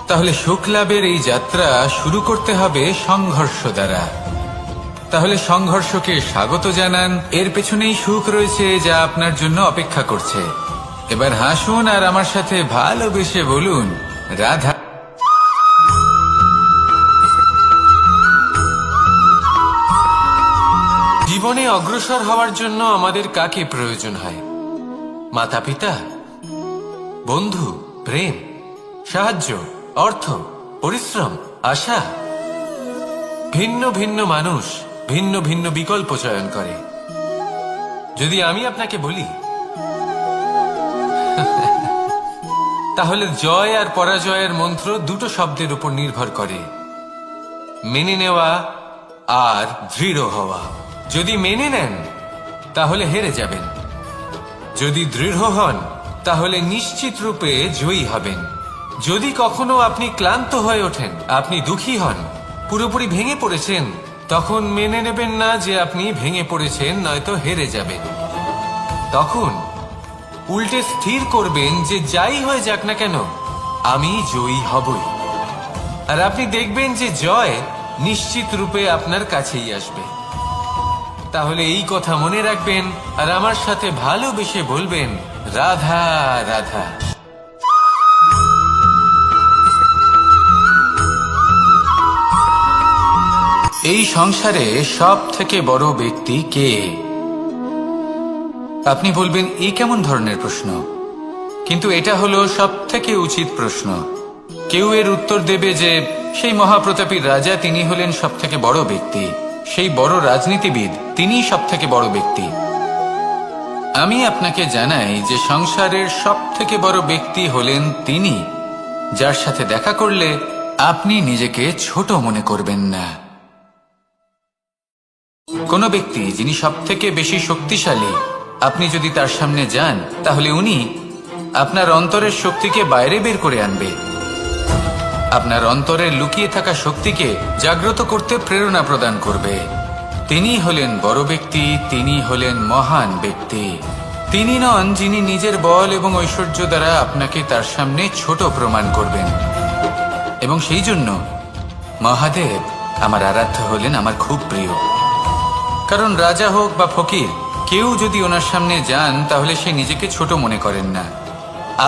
তাহলে সুখ লাভের এই যাত্রা শুরু করতে হবে সংঘর্ষ দ্বারা। তাহলে সংঘর্ষকে স্বাগত জানান, এর পেছনেই সুখ রয়েছে যা আপনার জন্য অপেক্ষা করছে। এবার হাসুন আর আমার সাথে ভালোবেসে বলুন, রাধা। জীবনে অগ্রসর হওয়ার জন্য আমাদের কাকে প্রয়োজন হয়? মাতা পিতা, বন্ধু, প্রেম, সাহায্য, অর্থ, পরিশ্রম, আশা। ভিন্ন ভিন্ন মানুষ ভিন্ন ভিন্ন বিকল্প চয়ন করে। যদি আমি আপনাকে বলি, তাহলে জয় আর পরাজয়ের মন্ত্র দুটো শব্দের উপর নির্ভর করে, মেনে নেওয়া আর দৃঢ় হওয়া। যদি মেনে নেন তাহলে হেরে যাবেন, যদি দৃঢ় হন তাহলে নিশ্চিত রূপে জয়ী হবেন। যদি কখনো আপনি ক্লান্ত হয়ে ওঠেন, আপনি দুঃখী হন, পুরোপুরি ভেঙে পড়েছেন, তখন মেনে নেবেন না যে আপনি ভেঙে পড়েছেন, নয়তো হেরে যাবেন। তখন উল্টে স্থির করবেন যে যাই হয়ে যাক না কেন, আমি জয়ী হবই। আর আপনি দেখবেন যে জয় নিশ্চিত রূপে আপনার কাছেই আসবে। তাহলে এই কথা মনে রাখবেন আর আমার সাথে ভালোবেসে বলবেন, রাধা রাধা। এই সংসারে সব থেকে বড় ব্যক্তি কে? আপনি বলবেন, এই কেমন ধরনের প্রশ্ন? কিন্তু এটা হলো সব থেকে উচিত প্রশ্ন। কেউ এর উত্তর দেবে যে সেই মহাপ্রতাপী রাজা, তিনি হলেন সব থেকে বড় ব্যক্তি, সেই বড় রাজনীতিবিদ, তিনিই সব থেকে বড় ব্যক্তি। আমি আপনাকে জানাই যে সংসারের সব থেকে বড় ব্যক্তি হলেন তিনি, যার সাথে দেখা করলে আপনি নিজেকে ছোট মনে করবেন না। কোন ব্যক্তি যিনি সব থেকে বেশি শক্তিশালী আপনি যদি তার সামনে যান তাহলে উনি আপনার অন্তরের শক্তিকে বাইরে বের করে আনবে, আপনার অন্তরের লুকিয়ে থাকা শক্তিকে জাগ্রত করতে প্রেরণা প্রদান করবে। তিনি হলেন বড় ব্যক্তি, তিনি হলেন মহান ব্যক্তি। তিনি নন যিনি নিজের বল এবং ঐশ্বর্য দ্বারা আপনাকে তার সামনে ছোট প্রমাণ করবেন। এবং সেই জন্য মহাদেব আমার আরাধ্য হলেন আমার খুব প্রিয়। কারণ রাজা হোক বা ফকির, কেউ যদি ওনার সামনে যান তাহলে সে নিজেকে ছোট মনে করেন না।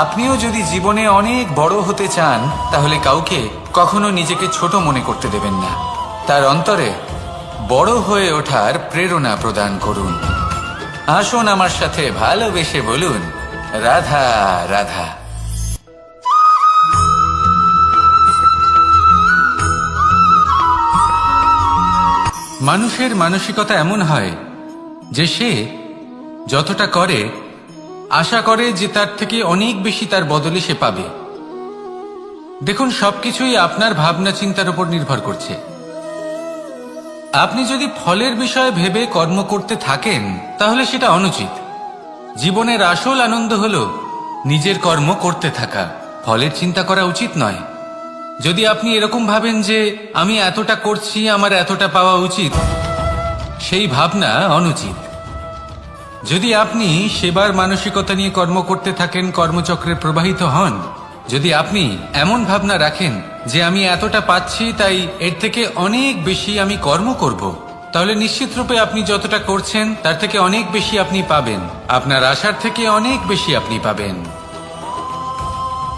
আপনিও যদি জীবনে অনেক বড় হতে চান তাহলে কাউকে কখনো নিজেকে ছোট মনে করতে দেবেন না। তার অন্তরে বড় হয়ে ওঠার প্রেরণা প্রদান করুন। আসুন আমার সাথে ভালোবেসে বলুন, রাধা রাধা। মানুষের মানসিকতা এমন হয় যে সে যতটা করে আশা করে যে তার থেকে অনেক বেশি তার বদলে সে পাবে। দেখুন, সবকিছুই আপনার ভাবনা চিন্তার উপর নির্ভর করছে। আপনি যদি ফলের বিষয়ে ভেবে কর্ম করতে থাকেন তাহলে সেটা অনুচিত। জীবনের আসল আনন্দ হলো নিজের কর্ম করতে থাকা, ফলের চিন্তা করা উচিত নয়। যদি আপনি এরকম ভাবেন যে আমি এতটা করছি, আমার এতটা পাওয়া উচিত, সেই ভাবনা অনুচিত। যদি আপনি সেবার মানসিকতা নিয়ে কর্ম করতে থাকেন, কর্মচক্রে প্রবাহিত হন, যদি আপনি এমন ভাবনা রাখেন যে আমি এতটা পাচ্ছি তাই এর থেকে অনেক বেশি আমি কর্ম করব, তাহলে নিশ্চিত রূপে আপনি যতটা করছেন তার থেকে অনেক বেশি আপনি পাবেন। আপনার আশার থেকে অনেক বেশি আপনি পাবেন।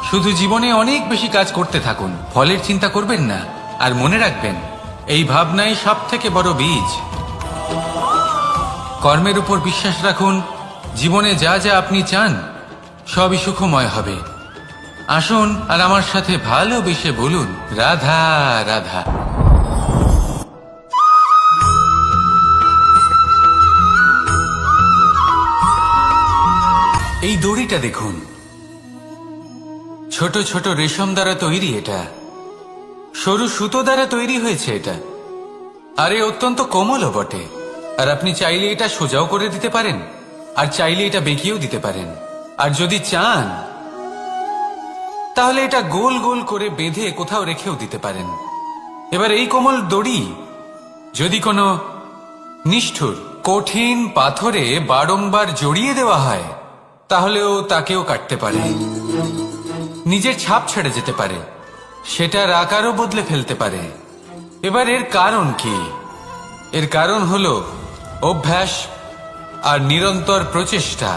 শুধু জীবনে অনেক বেশি কাজ করতে থাকুন, ফলের চিন্তা করবেন না। আর মনে রাখবেন, এই ভাবনাই সব থেকে বড় বীজ। কর্মের উপর বিশ্বাস রাখুন। জীবনে যা যা আপনি চান সবই সুখময় হবে। আসুন আর আমার সাথে ভালোবেসে বলুন, রাধা রাধা। এই দড়িটা দেখুন, ছোট ছোট রেশম দ্বারা তৈরি। এটা সরু সুতো দ্বারা তৈরি হয়েছে এটা, আর এ অত্যন্ত কোমলও বটে। আর আপনি চাইলে এটা সোজাও করে দিতে পারেন, আর চাইলে এটা বেঁকিয়েও দিতে পারেন। আর যদি চান তাহলে এটা গোল গোল করে বেঁধে কোথাও রেখেও দিতে পারেন। এবার এই কোমল দড়ি যদি কোনো নিষ্ঠুর কঠিন পাথরে বারংবার জড়িয়ে দেওয়া হয় তাহলেও তাকেও কাটতে পারে, নিজের ছাপ ছেড়ে যেতে পারে, সেটার আকারও বদলে ফেলতে পারে। এবার এর কারণ কি? এর কারণ হলো অভ্যাস আর নিরন্তর প্রচেষ্টা।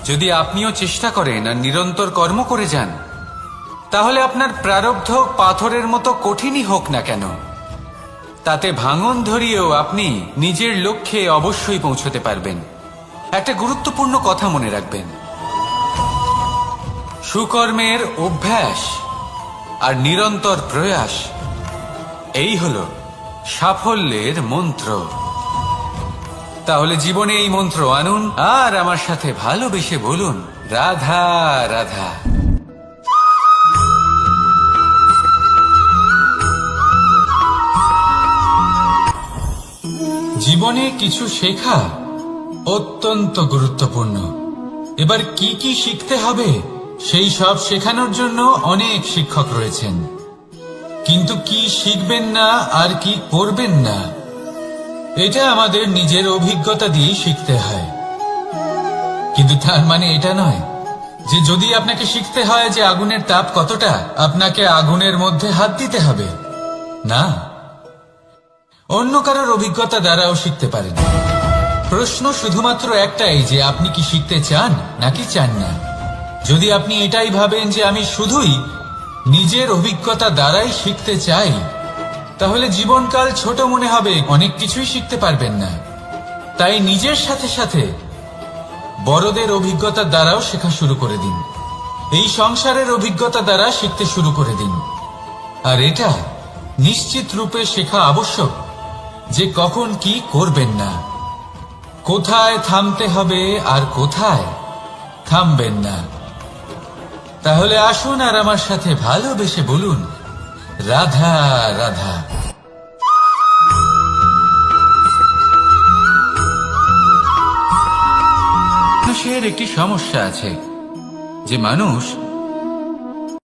যদি আপনিও চেষ্টা করেন আর নিরন্তর কর্ম করে যান তাহলে আপনার প্রারব্ধ পাথরের মতো কঠিনই হোক না কেন, তাতে ভাঙন ধরিয়েও আপনি নিজের লক্ষ্যে অবশ্যই পৌঁছতে পারবেন। একটা গুরুত্বপূর্ণ কথা মনে রাখবেন, সুকর্মের অভ্যাস আর নিরন্তর প্রয়াস, এই হলো সাফল্যের মন্ত্র। তাহলে জীবনে এই মন্ত্র আনুন আর আমার সাথে ভালোবেসে বলুন, রাধা রাধা। জীবনে কিছু শেখা অত্যন্ত গুরুত্বপূর্ণ। এবার কি কি শিখতে হবে সেই সব শেখানোর জন্য অনেক শিক্ষক রয়েছেন, কিন্তু কি শিখবেন না আর কি করবেন না এটা আমাদের নিজের অভিজ্ঞতা দিয়ে শিখতে হয়। কিন্তু তার মানে এটা নয় যে যদি আপনাকে শিখতে হয় যে আগুনের তাপ কতটা, আপনাকে আগুনের মধ্যে হাত দিতে হবে। না, অন্য কারোর অভিজ্ঞতা দ্বারাও শিখতে পারেন। প্রশ্ন শুধুমাত্র একটাই যে আপনি কি শিখতে চান নাকি চান না। যদি আপনি এটাই ভাবেন যে আমি শুধুই নিজের অভিজ্ঞতা দ্বারাই শিখতে চাই, তাহলে জীবনকাল ছোট মনে হবে, অনেক কিছুই শিখতে পারবেন না। তাই নিজের সাথে সাথে বড়দের অভিজ্ঞতা দ্বারাও শেখা শুরু করে দিন। এই সংসারের অভিজ্ঞতা দ্বারা শিখতে শুরু করে দিন। আর এটা নিশ্চিত রূপে শেখা আবশ্যক যে কখন কি করবেন না, কোথায় থামতে হবে আর কোথায় থামবেন না। তাহলে আসুন আর আমার সাথে ভালোবেসে বলুন, রাধা রাধা। মানুষের একটি সমস্যা আছে যে মানুষ